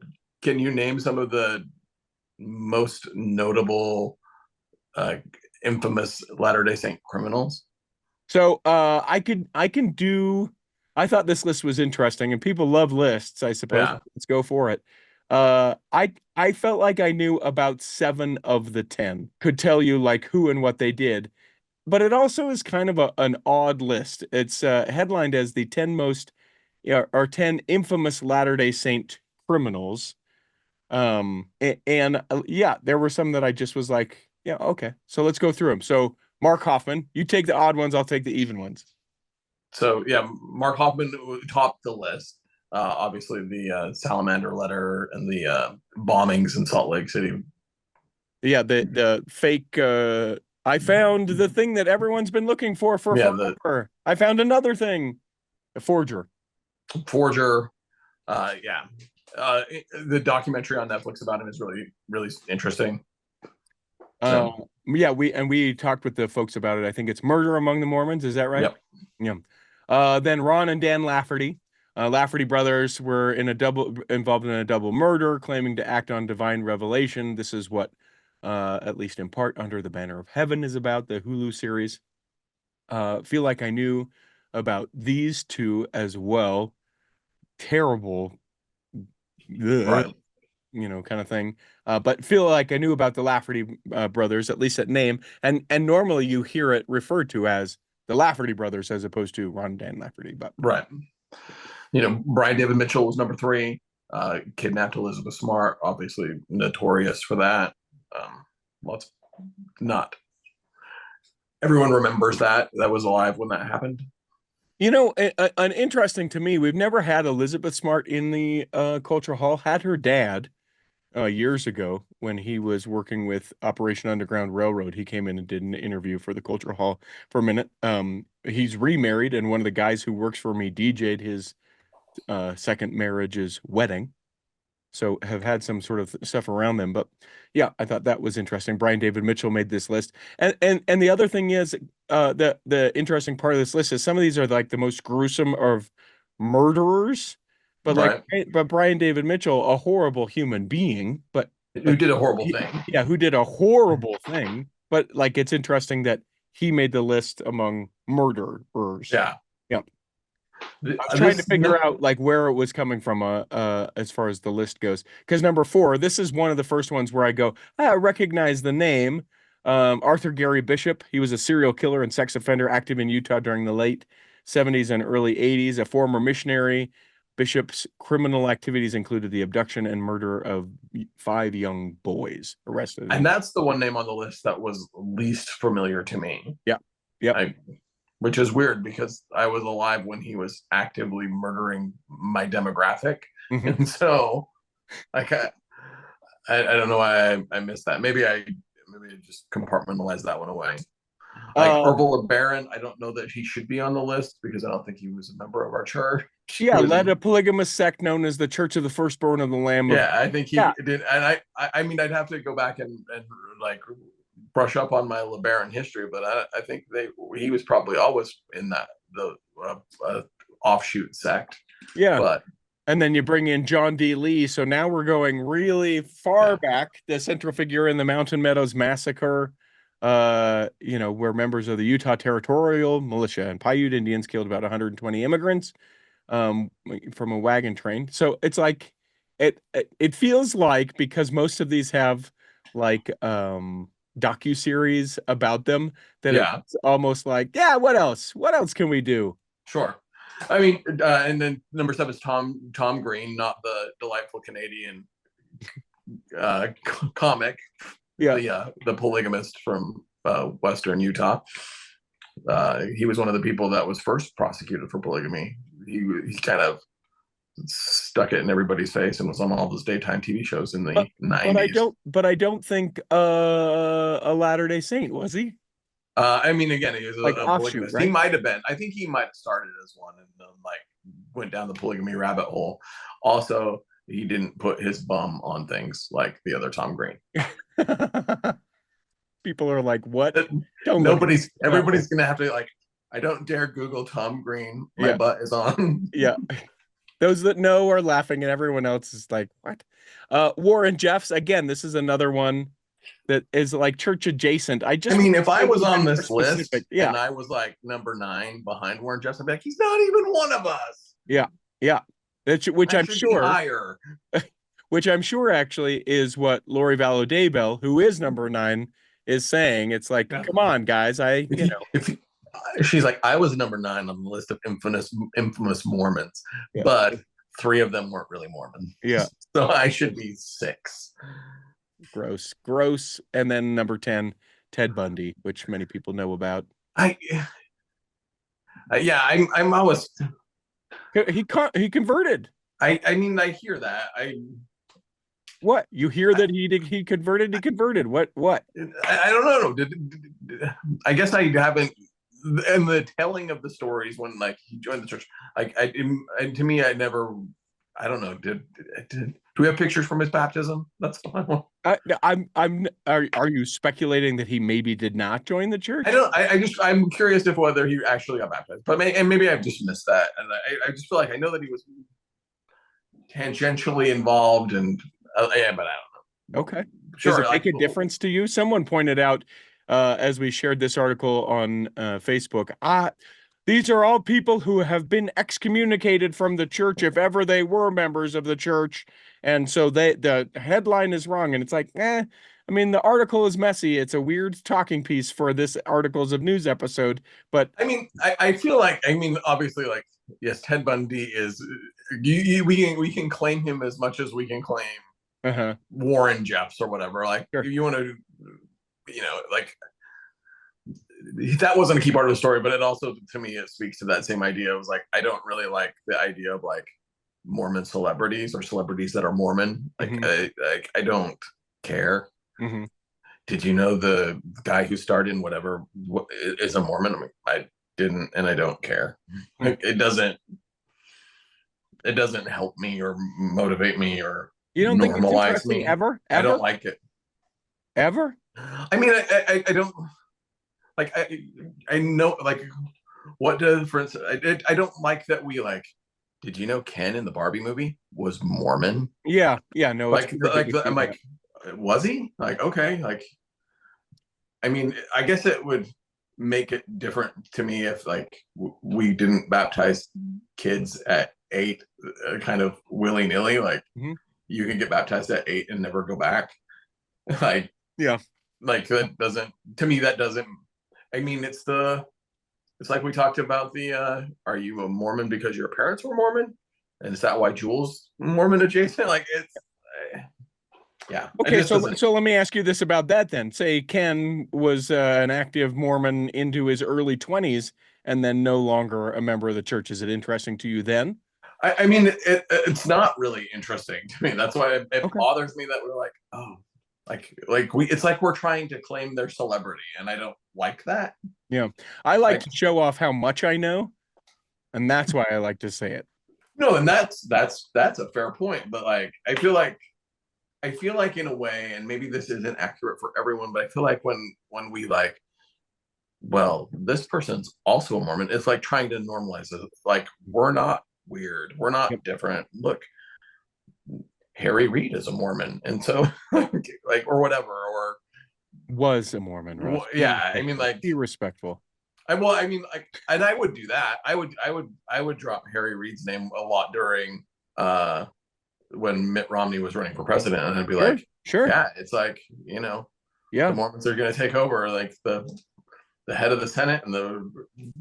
name some of the most notable infamous Latter-day Saint criminals? So I can do. I thought this list was interesting, and people love lists, I suppose. Yeah. Let's go for it. I felt like I knew about 7 of the 10. Could tell you like who and what they did, but it also is kind of an odd list. It's headlined as the 10 most, or 10 infamous Latter-day Saint criminals. Yeah, there were some that I just was like, yeah, okay. So let's go through them. So Mark Hoffman, you take the odd ones, I'll take the even ones. So yeah, Mark Hoffman topped the list. Obviously, the salamander letter and the bombings in Salt Lake City. Yeah, the fake. I found the thing that everyone's been looking for forever. I found another thing. A forger. Yeah. The documentary on Netflix about him is really, really interesting. Yeah, we talked with the folks about it. I think it's Murder Among the Mormons. Is that right? Yep. Yeah. Then Ron and Dan Lafferty. Lafferty brothers were involved in a double murder, claiming to act on divine revelation. This is what, at least in part, Under the Banner of Heaven is about, the Hulu series. Feel like I knew about these 2 as well. Terrible, Right. Kind of thing. But feel like I knew about the Lafferty brothers, at least at name. And normally you hear it referred to as the Lafferty brothers as opposed to Ron and Dan Lafferty. But right. Brian David Mitchell was number 3. Kidnapped Elizabeth Smart, obviously notorious for that. Not everyone remembers that was alive when that happened. An interesting to me, we've never had Elizabeth Smart in the Cultural Hall. Had her dad years ago when he was working with Operation Underground Railroad. He came in and did an interview for the Cultural Hall for a minute. He's remarried, and one of the guys who works for me DJ'd his second marriage's wedding. so have had some sort of stuff around them. But yeah, I thought that was interesting. Brian David Mitchell made this list, and the other thing is, the interesting part of this list is some of these are like the most gruesome of murderers, but like, Right. but Brian David Mitchell, a horrible human being, but Who did a horrible he- thing. yeah, who did a horrible thing, but like it's interesting that he made the list among murderers. Yeah. Yeah. I was trying to This, figure out like where it was coming from as far as the list goes. Because number 4, this is one of the first ones where I go, I recognize the name. Arthur Gary Bishop. He was a serial killer and sex offender active in Utah during the late 70s and early 80s, a former missionary. Bishop's criminal activities included the abduction and murder of 5 young boys arrested. and that's the one name on the list that was least familiar to me. Yeah. Yep. Which is weird because I was alive when he was actively murdering my demographic. Mhm. And so like I don't know why I missed that. Maybe I just compartmentalized that one away. Like Orville LeBaron, I don't know that he should be on the list because I don't think he was a member of our church. Yeah, led a polygamous sect known as the Church of the Firstborn of the Lamb. Yeah, I think he did, and I mean, I'd have to go back and like brush up on my LeBaron history, but I think he was probably always in the offshoot sect. Yeah, but and then you bring in John D. Lee, so now we're going really far back. The central figure in the Mountain Meadows Massacre, where members of the Utah Territorial Militia and Paiute Indians killed about 120 immigrants from a wagon train. So it's like it feels like, because most of these have like docuseries about them, that it's almost like, yeah, what else can we do? Sure. I mean, and then number 7 is Tom Green, not the delightful Canadian comic, the polygamist from Western Utah. He was one of the people that was first prosecuted for polygamy. He kind of stuck it in everybody's face and was on all those daytime TV shows in the 90s. But I don't think a Latter-day Saint, was he? I mean, again, he was like a offshoot, polygamist. right? He might have been. I think he might have started as one and like went down the polygamy rabbit hole. Also, he didn't put his bum on things like the other Tom Green. People are like, what? Everybody's gonna have to like, I don't dare Google Tom Green. My butt is on. Yeah. Those that know are laughing and everyone else is like, what? Warren Jeffs, again, this is another one that is like church adjacent. I mean, if I was on this list and I was like number 9 behind Warren Jeffs, I'd be like, he's not even one of us. Yeah. Which I'm sure which I'm sure actually is what Lori Vallow Daybell, who is number 9, is saying. It's like, come on, guys. She's like, I was number 9 on the list of infamous Mormons, but 3 of them weren't really Mormon. Yeah. So I should be 6. Gross. And then number 10, Ted Bundy, which many people know about. I'm always. He converted. I mean, I hear that. What? You hear that he converted? He converted. What? I don't know. I guess I haven't. And the telling of the stories when like he joined the church, like to me, I never. I don't know. Do we have pictures from his baptism? That's fine. Are you speculating that he maybe did not join the church? I'm curious if whether he actually got baptized, but maybe I've just missed that, and I just feel like I know that he was tangentially involved, and but I don't know. Okay. Sure. Does it make a difference to you? Someone pointed out as we shared this article on Facebook. These are all people who have been excommunicated from the church if ever they were members of the church. And so the headline is wrong. And it's like, I mean, the article is messy. It's a weird talking piece for this Articles of News episode. But I mean, I feel like, obviously, like, yes, Ted Bundy is, we can claim him as much as we can claim Warren Jeffs or whatever. Like, if you want to, like, that wasn't a key part of the story, but it also, to me, it speaks to that same idea. It was like, I don't really like the idea of like Mormon celebrities or celebrities that are Mormon. Like, I don't care. Mm-hmm. Did you know the guy who starred in whatever is a Mormon? I mean, I didn't, and I don't care. Like, it doesn't help me or motivate me or You don't think it's normalize interesting me. ever? I Ever? don't like it. Ever? I mean, I don't like. I know like what does, for instance, I don't like that we like. Did you know Ken in the Barbie movie was Mormon? Yeah, yeah, no, it's weird that we I'm do that. like, was he? Like, okay, like, I mean, I guess it would make it different to me if like we didn't baptize kids at 8, kind of willy nilly. Like, Mhm. you can get baptized at 8 and never go back. Like, Yeah. like that doesn't, to me, that doesn't. I mean, it's like we talked about the are you a Mormon because your parents were Mormon? And is that why Jules Mormon adjacent? Like it's yeah. It Okay, just so doesn't. let me ask you this about that then. Say Ken was an active Mormon into his early 20s and then no longer a member of the church. Is it interesting to you then? I mean, it's not really interesting to me. That's why it Okay. bothers me that we're like, oh, like we, it's like we're trying to claim their celebrity, and I don't like that. Yeah. I like Like, to show off how much I know, and that's why I like to say it. no, and that's a fair point. But like, I feel like in a way, and maybe this isn't accurate for everyone, but I feel like when we like, well, this person's also a Mormon, it's like trying to normalize it. Like, we're not weird, we're not Yep. different. Look, Harry Reid is a Mormon, and so like, or whatever, or Was a Mormon, Russ. Be yeah, I mean, respectful. like, Be respectful. I mean, like, and I would do that. I would drop Harry Reid's name a lot during when Mitt Romney was running for president, and I'd be Sure, like, sure. yeah, it's like, you know, the Yeah. Mormons are going to take over, like the head of the Senate and the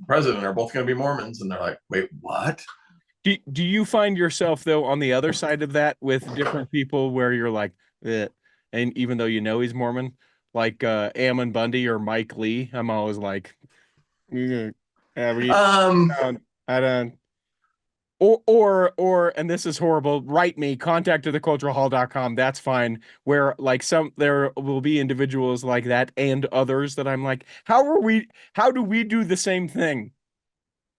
president are both going to be Mormons, and they're like, wait, what? Do you find yourself though on the other side of that with different people where you're like, eh, and even though you know he's Mormon, like Ammon Bundy or Mike Lee, I'm always like, yeah, I don't. Or, and this is horrible. Write me, contact at theculturalhall.com. That's fine. Where like there will be individuals like that and others that I'm like, how do we do the same thing?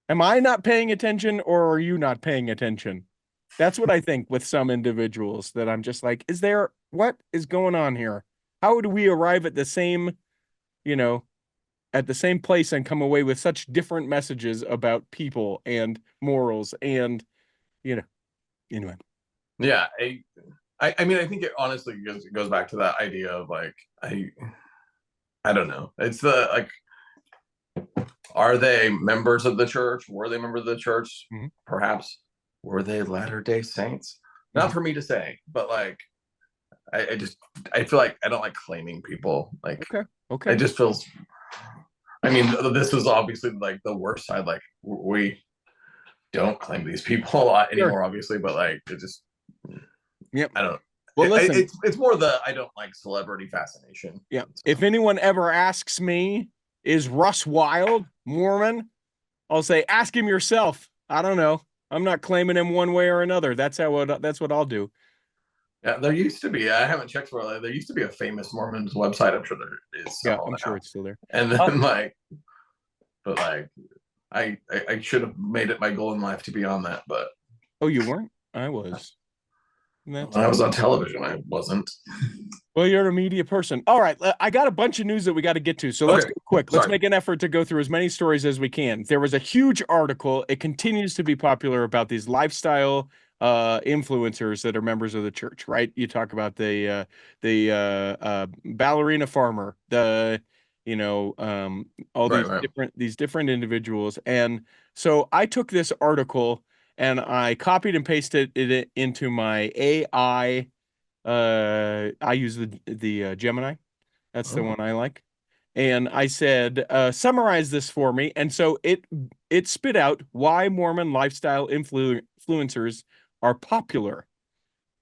Am I not paying attention or are you not paying attention? That's what I think with some individuals that I'm just like, what is going on here? How do we arrive at the same, you know, at the same place and come away with such different messages about people and morals and, you know, anyway. Yeah, I mean, I think it honestly goes back to that idea of like, I don't know. It's the like, are they members of the church? Were they members of the church? Mhm. Perhaps. Were they Latter-day Saints? Not for me to say, but like, I feel like I don't like claiming people. Like, Okay. it just feels. I mean, this was obviously like the worst side. Like, we don't claim these people a lot anymore, obviously, but like, it just. Yep. I don't. Well, listen. It's more the I don't like celebrity fascination. Yeah. If anyone ever asks me, is Russ Wild Mormon? I'll say, ask him yourself. I don't know. I'm not claiming him one way or another. That's what I'll do. Yeah, there used to be. I haven't checked for it. There used to be a famous Mormons website. I'm sure there is. Yeah, I'm sure it's still there. And then like, but like, I should have made it my goal in life to be on that, but Oh, you weren't? I was. when I was on television, I wasn't. Well, you're a media person. All right, I got a bunch of news that we got to get to. So let's go quick. Let's make an effort to go through as many stories as we can. There was a huge article. It continues to be popular about these lifestyle influencers that are members of the church, right? You talk about the ballerina farmer, all these different individuals. And so I took this article and I copied and pasted it into my AI. I use the Gemini. That's the one I like. And I said, summarize this for me. And so it spit out why Mormon lifestyle influencers are popular.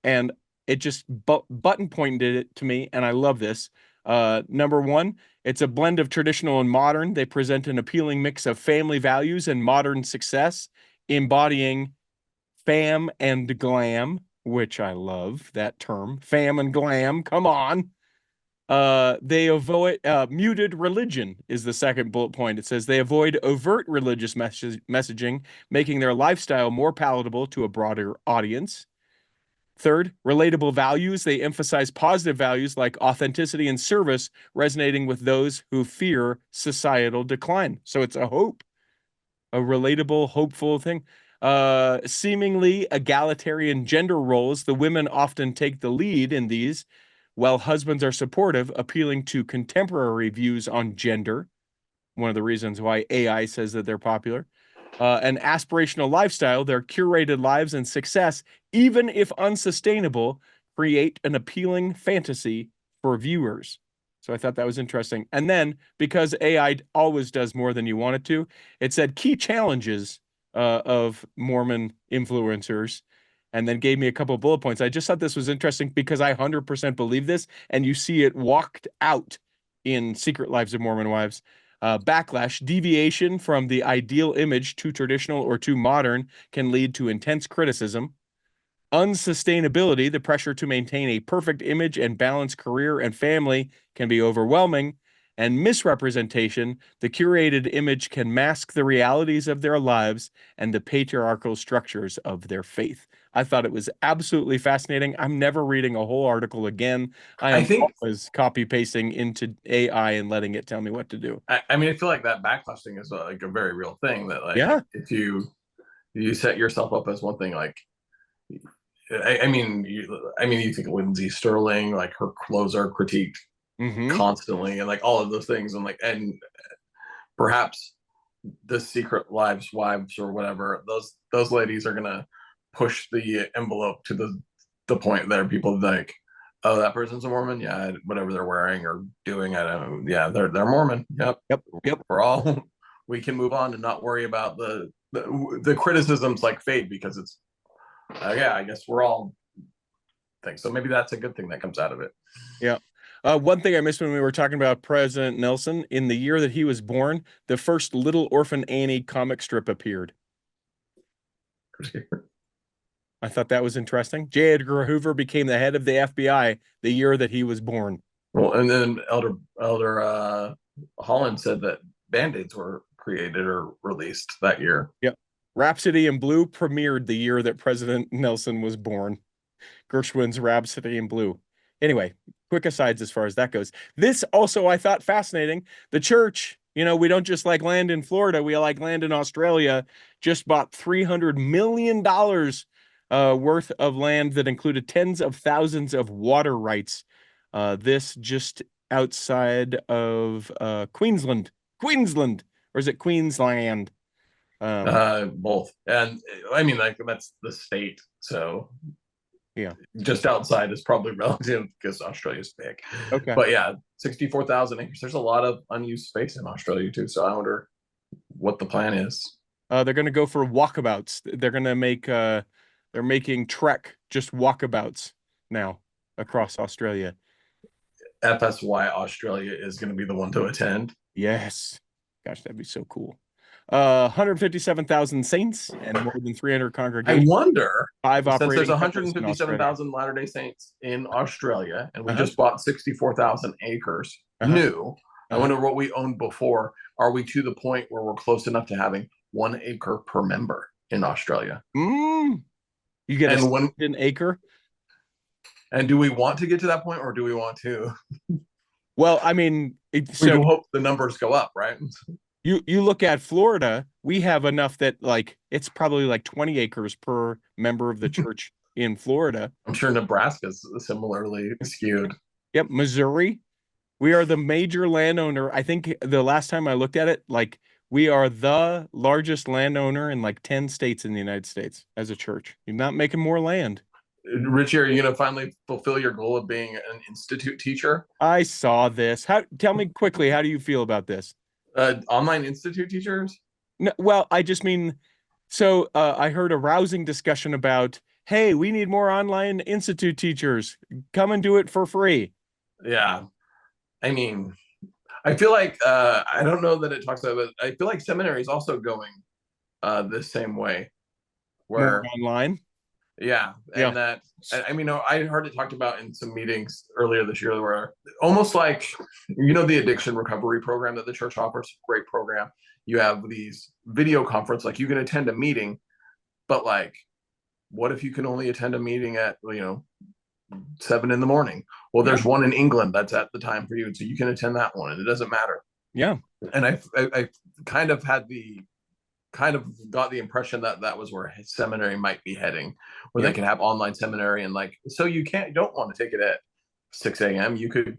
And it just button pointed it to me. And I love this. Number one, it's a blend of traditional and modern. They present an appealing mix of family values and modern success, embodying fam and glam, which I love that term, fam and glam. Come on. They avoid muted religion is the second bullet point. It says they avoid overt religious messaging, making their lifestyle more palatable to a broader audience. Third, relatable values. They emphasize positive values like authenticity and service, resonating with those who fear societal decline. So it's a hope, a relatable, hopeful thing. Seemingly egalitarian gender roles. The women often take the lead in these, while husbands are supportive, appealing to contemporary views on gender. One of the reasons why AI says that they're popular. An aspirational lifestyle, their curated lives and success, even if unsustainable, create an appealing fantasy for viewers. So I thought that was interesting. And then, because AI always does more than you want it to, it said key challenges of Mormon influencers, and then gave me a couple of bullet points. I just thought this was interesting because I 100% believe this, and you see it walked out in Secret Lives of Mormon Wives. Backlash, deviation from the ideal image, too traditional or too modern, can lead to intense criticism. Unsustainability, the pressure to maintain a perfect image and balance career and family can be overwhelming. And misrepresentation, the curated image can mask the realities of their lives and the patriarchal structures of their faith. I thought it was absolutely fascinating. I'm never reading a whole article again. I I am think always copy pasting into AI and letting it tell me what to do. I mean, I feel like that backlash thing is like a very real thing. That like, Yeah. if you set yourself up as one thing, like, I mean, you think of Lindsay Sterling, like her clothes are critiqued Mm-hmm. constantly, and like all of those things, and like, and perhaps the Secret Lives wives or whatever, those ladies are gonna push the envelope to the point that people like, oh, that person's a Mormon, yeah, whatever they're wearing or doing, I don't know, yeah, they're Mormon, yep, we're all we can move on and not worry about the criticisms like fade because it's yeah, I guess we're all things. So maybe that's a good thing that comes out of it. Yeah. One thing I missed when we were talking about President Nelson, in the year that he was born, the first Little Orphan Annie comic strip appeared. I thought that was interesting. J. Edgar Hoover became the head of the FBI the year that he was born. Well, and then Elder Holland said that Band-Aids were created or released that year. Yep. Rhapsody in Blue premiered the year that President Nelson was born. Gershwin's Rhapsody in Blue. Anyway, quick asides as far as that goes. This also I thought fascinating. The church, you know, we don't just like land in Florida, we like land in Australia, just bought $300 million worth of land that included tens of thousands of water rights. This just outside of Queensland, or is it Queensland? Both, and I mean, like, that's the state, so yeah, just outside is probably relative because Australia's big. Okay, but yeah, 64,000 acres. There's a lot of unused space in Australia too. So I wonder what the plan is. they're going to go for walkabouts. They're going to make they're making trek just walkabouts now across Australia. FSY Australia is going to be the one to attend. Yes, gosh, that'd be so cool. 157,000 saints and more than 300 congregations. I wonder, since there's 157,000 Latter-day Saints in Australia, and we just bought 64,000 acres new. I wonder what we owned before. Are we to the point where we're close enough to having 1 acre per member in Australia? You get an acre. And do we want to get to that point, or do we want to? Well, I mean, we hope the numbers go up, right? You look at Florida, we have enough that like it's probably like 20 acres per member of the church in Florida. I'm sure Nebraska's similarly skewed. Yep, Missouri. We are the major landowner. I think the last time I looked at it, like we are the largest landowner in like 10 states in the United States as a church. You're not making more land. Richie, are you going to finally fulfill your goal of being an institute teacher? I saw this. Tell me quickly, how do you feel about this? Online institute teachers? No, well, I just mean, so I heard a rousing discussion about, hey, we need more online institute teachers. Come and do it for free. Yeah. I mean, I feel like, I don't know that it talks about it, but I feel like seminary is also going the same way. Where more online? Yeah. And that, I mean, I heard it talked about in some meetings earlier this year where almost like, you know, the addiction recovery program that the church offers, great program. You have these video conference, like you can attend a meeting, but like what if you can only attend a meeting at 7 in the morning? Well, there's one in England that's at the time for you, so you can attend that one, and it doesn't matter. Yeah. And I kind of got the impression that that was where seminary might be heading, where they can have online seminary, and so you don't want to take it at 6 a.m. You could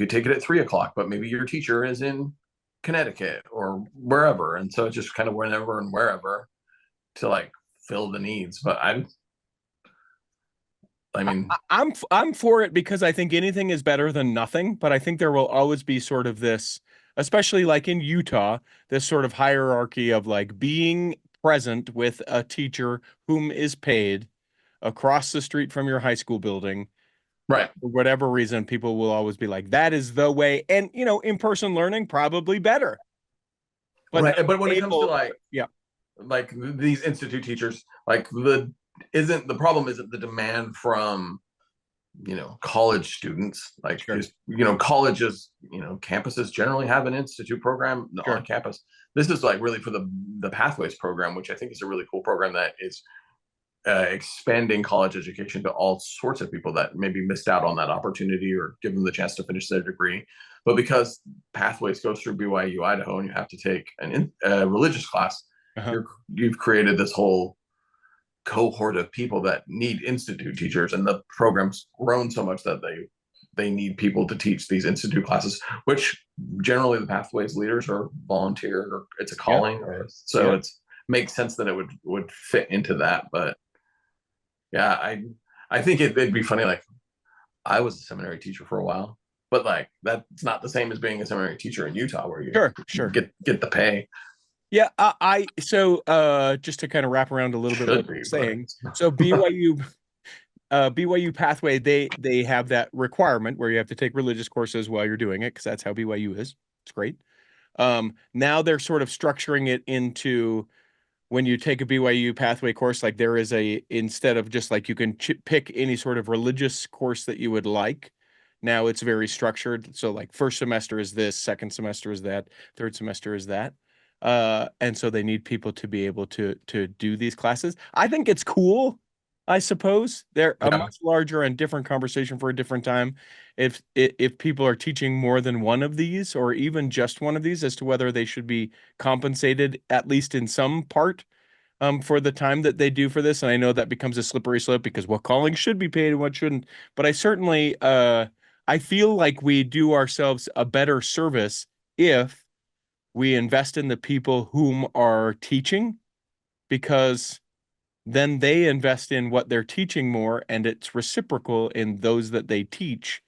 take it at 3 o'clock, but maybe your teacher is in Connecticut or wherever, and so it's just kind of whenever and wherever to fill the needs. But I mean, I'm for it because I think anything is better than nothing, but I think there will always be sort of this, especially like in Utah, this sort of hierarchy of being present with a teacher whom is paid across the street from your high school building. right. For whatever reason, people will always be like, that is the way. And, in-person learning probably better. But right. But when it comes to yeah, these institute teachers, the problem isn't the demand from college students. Colleges, campuses generally have an institute program on campus. This is really for the Pathways program, which I think is a really cool program that is expanding college education to all sorts of people that maybe missed out on that opportunity or give them the chance to finish their degree. But because Pathways goes through BYU Idaho and you have to take a religious class, you've created this whole cohort of people that need institute teachers, and the program's grown so much that they need people to teach these institute classes, which generally the Pathways leaders are volunteer, or it's a calling, or so it makes sense that it would fit into that. But yeah, I think it'd be funny. I was a seminary teacher for a while, but that's not the same as being a seminary teacher in Utah, where you get the pay. Yeah, so just to kind of wrap around a little bit what you're saying. So BYU Pathway, they have that requirement where you have to take religious courses while you're doing it, because that's how BYU is. It's great. Now they're sort of structuring it into, when you take a BYU Pathway course, there is instead of just you can pick any sort of religious course that you would like. Now it's very structured. So first semester is this, second semester is that, third semester is that. And so they need people to be able to do these classes. I think it's cool. I suppose they're a much larger and different conversation for a different time. If people are teaching more than one of these, or even just one of these, as to whether they should be compensated at least in some part for the time that they do for this. And I know that becomes a slippery slope, because what calling should be paid and what shouldn't. But I certainly I feel like we do ourselves a better service if we invest in the people whom are teaching, because then they invest in what they're teaching more, and it's reciprocal in those that they teach.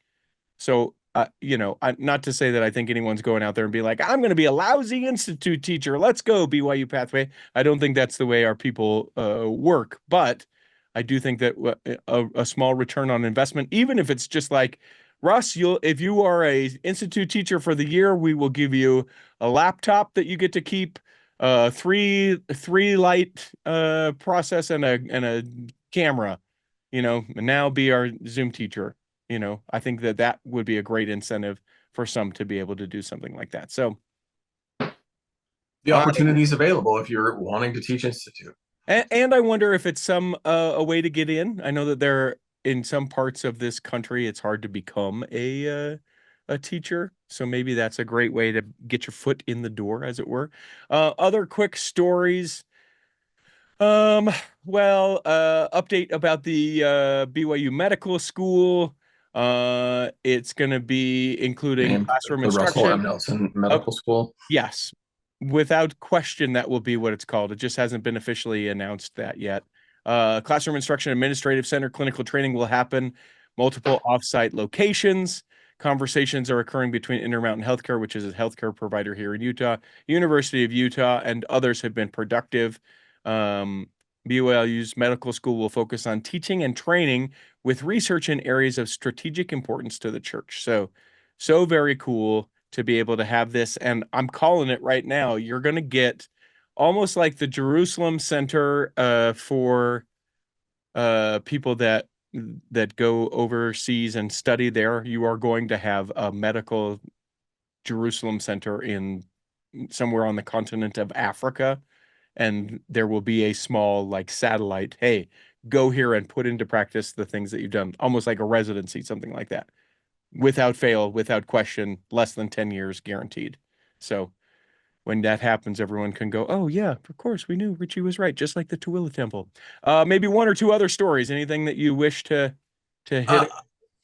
So, not to say that I think anyone's going out there and be like, I'm going to be a lousy institute teacher. Let's go BYU Pathway. I don't think that's the way our people work, but I do think that a small return on investment, even if it's just Russ, if you are a institute teacher for the year, we will give you a laptop that you get to keep, three light process, and a camera, and now be our Zoom teacher. I think that would be a great incentive for some to be able to do something like that. So the opportunity is available if you're wanting to teach institute. And I wonder if it's a way to get in. I know that in some parts of this country, it's hard to become a teacher. So maybe that's a great way to get your foot in the door, as it were. Other quick stories. Update about the BYU Medical School. It's going to be including classroom the instruction. Russell M. Nelson Medical School. Yes, without question, that will be what it's called. It just hasn't been officially announced that yet. Classroom instruction, administrative center, clinical training will happen. Multiple offsite locations. Conversations are occurring between Intermountain Healthcare, which is a healthcare provider here in Utah, University of Utah, and others have been productive. BYU's medical school will focus on teaching and training with research in areas of strategic importance to the church. So very cool to be able to have this. And I'm calling it right now. You're going to get almost like the Jerusalem Center for people that go overseas and study there. You are going to have a medical Jerusalem Center in somewhere on the continent of Africa. and there will be a small like satellite, hey, go here and put into practice the things that you've done, almost like a residency, something like that, without fail, without question, less than 10 years guaranteed. So when that happens, everyone can go, oh yeah, of course, we knew Richie was right, just like the Tooele Temple. Maybe one or two other stories, anything that you wish to hit?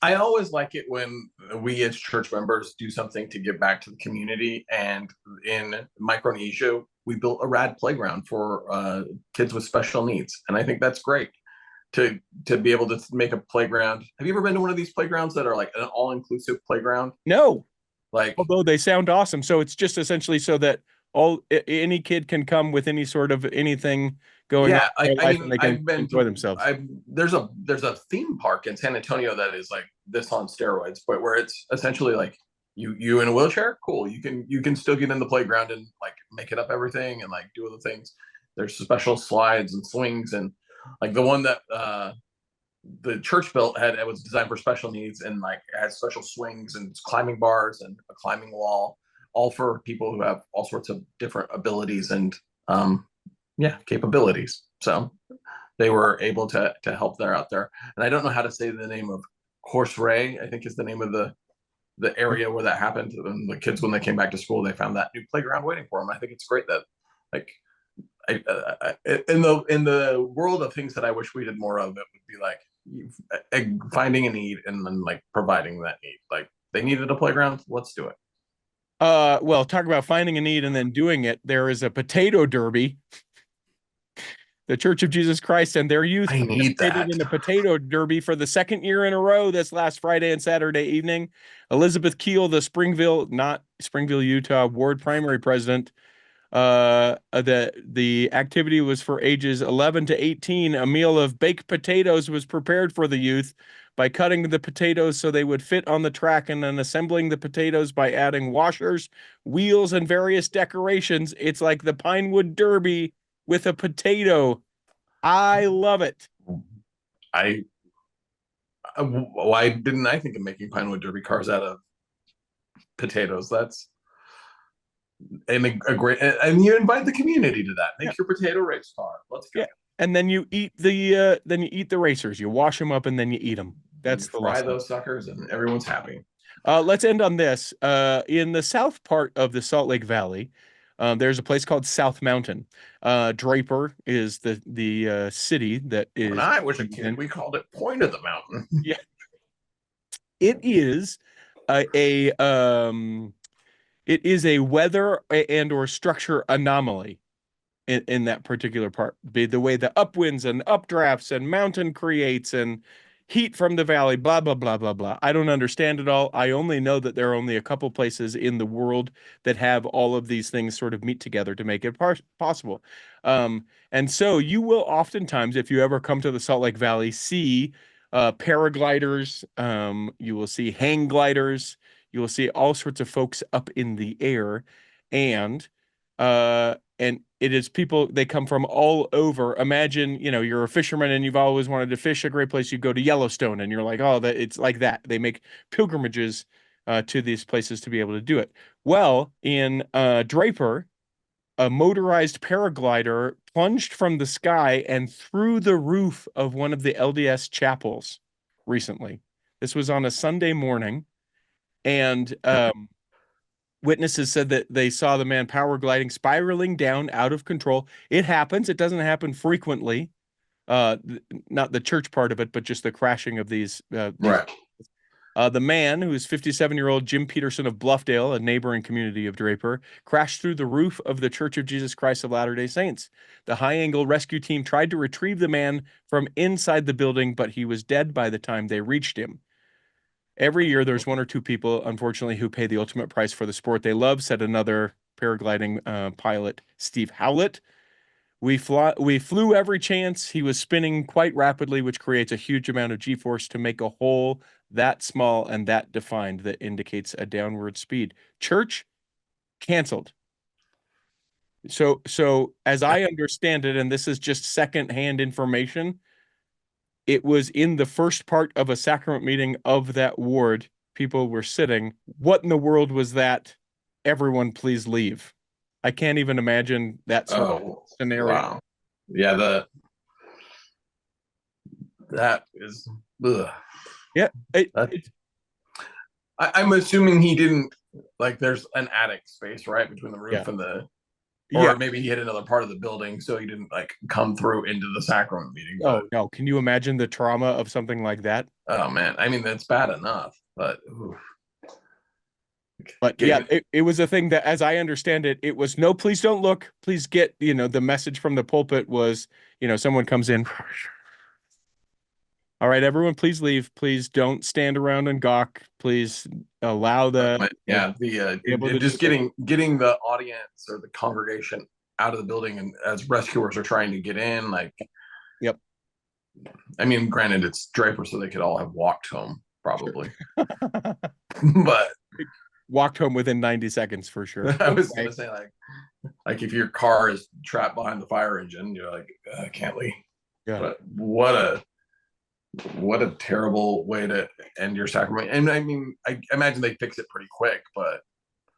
I always like it when we as church members do something to give back to the community. And in Micronesia, we built a rad playground for kids with special needs, and I think that's great to be able to make a playground. Have you ever been to one of these playgrounds that are like an all-inclusive playground? No, Like, although they sound awesome. So it's just essentially so that any kid can come with any sort of anything going on yeah, in their I life mean, and they can I've been enjoy to, themselves. there's a theme park in San Antonio that is like this on steroids, but where it's essentially like you in a wheelchair, cool. You can still get in the playground and like make it up everything and like do other things. There's special slides and swings, and like the one that the church built had, it was designed for special needs, and like it has special swings and climbing bars and a climbing wall, all for people who have all sorts of different abilities and yeah, capabilities. So they were able to help there out there. And I don't know how to say the name of Horse Ray, I think is the name of the area where that happened. And the kids, when they came back to school, they found that new playground waiting for them. I think it's great that like in the world of things that I wish we did more of, it would be like finding a need and then like providing that need. Like they needed a playground, let's do it. Well, talk about finding a need and then doing it. There is a potato derby. The Church of Jesus Christ and their youth I need participated that. in the potato derby for the second year in a row this last Friday and Saturday evening. Elizabeth Keel, the not Springville, Utah ward primary president, the activity was for ages 11 to 18. A meal of baked potatoes was prepared for the youth by cutting the potatoes so they would fit on the track and then assembling the potatoes by adding washers, wheels, and various decorations. It's like the Pinewood Derby with a potato. I love it. I why didn't I think of making Pinewood Derby cars out of potatoes? That's a great, and you invite the community to that. Make your potato race car. Let's go. Yeah. And then you eat the racers. You wash them up and then you eat them. That's the fry lesson. those suckers, and everyone's happy. Let's end on this. In the south part of the Salt Lake Valley, there's a place called South Mountain. Draper is the city that is. When I was a kid, we called it Point of the Mountain. Yeah, it is it is a weather and or structure anomaly in that particular part. Be the way the upwinds and updrafts and mountain creates and heat from the valley, blah, blah, blah, blah, blah. I don't understand it all. I only know that there are only a couple places in the world that have all of these things sort of meet together to make it possible. And so you will oftentimes, if you ever come to the Salt Lake Valley, see paragliders, you will see hang gliders, you will see all sorts of folks up in the air, and it is people, they come from all over. Imagine, you're a fisherman and you've always wanted to fish. A great place, you go to Yellowstone and you're like, oh, that it's like that. They make pilgrimages to these places to be able to do it. Well, in Draper, a motorized paraglider plunged from the sky and through the roof of one of the LDS chapels recently. This was on a Sunday morning, and witnesses said that they saw the man power gliding, spiraling down out of control. It happens. It doesn't happen frequently. Not the church part of it, but just the crashing of these. Right. The man, who is 57-year-old Jim Peterson of Bluffdale, a neighboring community of Draper, crashed through the roof of the Church of Jesus Christ of Latter-day Saints. The high-angle rescue team tried to retrieve the man from inside the building, but he was dead by the time they reached him. Every year, there's one or two people, unfortunately, who pay the ultimate price for the sport they love, said another paragliding pilot, Steve Howlett. We flew every chance. He was spinning quite rapidly, which creates a huge amount of G-force to make a hole that small and that defined that indicates a downward speed. Church canceled. So as I understand it, and this is just secondhand information, it was in the first part of a sacrament meeting of that ward. People were sitting. What in the world was that? Everyone, please leave. I can't even imagine that sort of scenario. Wow. Yeah, that is. Ugh. Yeah, I'm assuming he didn't like. There's an attic space right between the roof and the, or maybe he hit another part of the building, so he didn't like come through into the sacrament meeting. Oh no! Can you imagine the trauma of something like that? Oh man, I mean that's bad enough, but. Oof. But yeah, it was a thing that, as I understand it, it was no, please don't look. Please get, the message from the pulpit was, someone comes in. All right, everyone, please leave. Please don't stand around and gawk. Please allow just getting the audience or the congregation out of the building, and as rescuers are trying to get in, like. Yep. I mean, granted, it's Draper, so they could all have walked home, probably. But walked home within 90 seconds for sure. I was gonna say, like if your car is trapped behind the fire engine, you're like, can't we? Yeah. But what a terrible way to end your sacrament. And I mean, I imagine they fix it pretty quick, but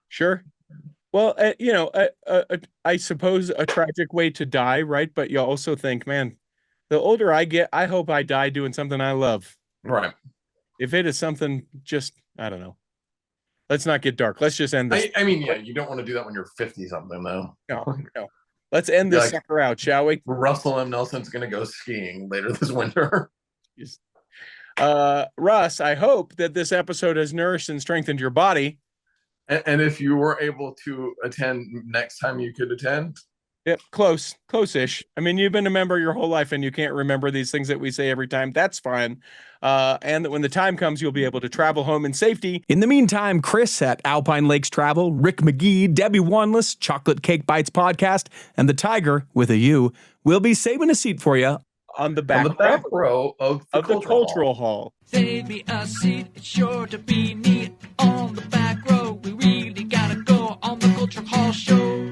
sure. Well, I suppose a tragic way to die, right? But you also think, man, the older I get, I hope I die doing something I love. Right. If it is something just, I don't know. Let's not get dark. Let's just end this. I mean, yeah, you don't want to do that when you're 50 something, though. No. Let's end this sucker out, shall we? Russell M. Nelson's going to go skiing later this winter. Russ, I hope that this episode has nourished and strengthened your body. And if you were able to attend next time, you could attend. Yep, close-ish. I mean, you've been a member your whole life and you can't remember these things that we say every time. That's fine. And that when the time comes, you'll be able to travel home in safety. In the meantime, Chris at Alpine Lakes Travel, Rick McGee, Debbie Wanless, Chocolate Cake Bites Podcast, and the Tiger with a U will be saving a seat for you on the back row of the cultural hall. Save me a seat, it's sure to be neat on the back row. We really gotta go on the cultural hall show.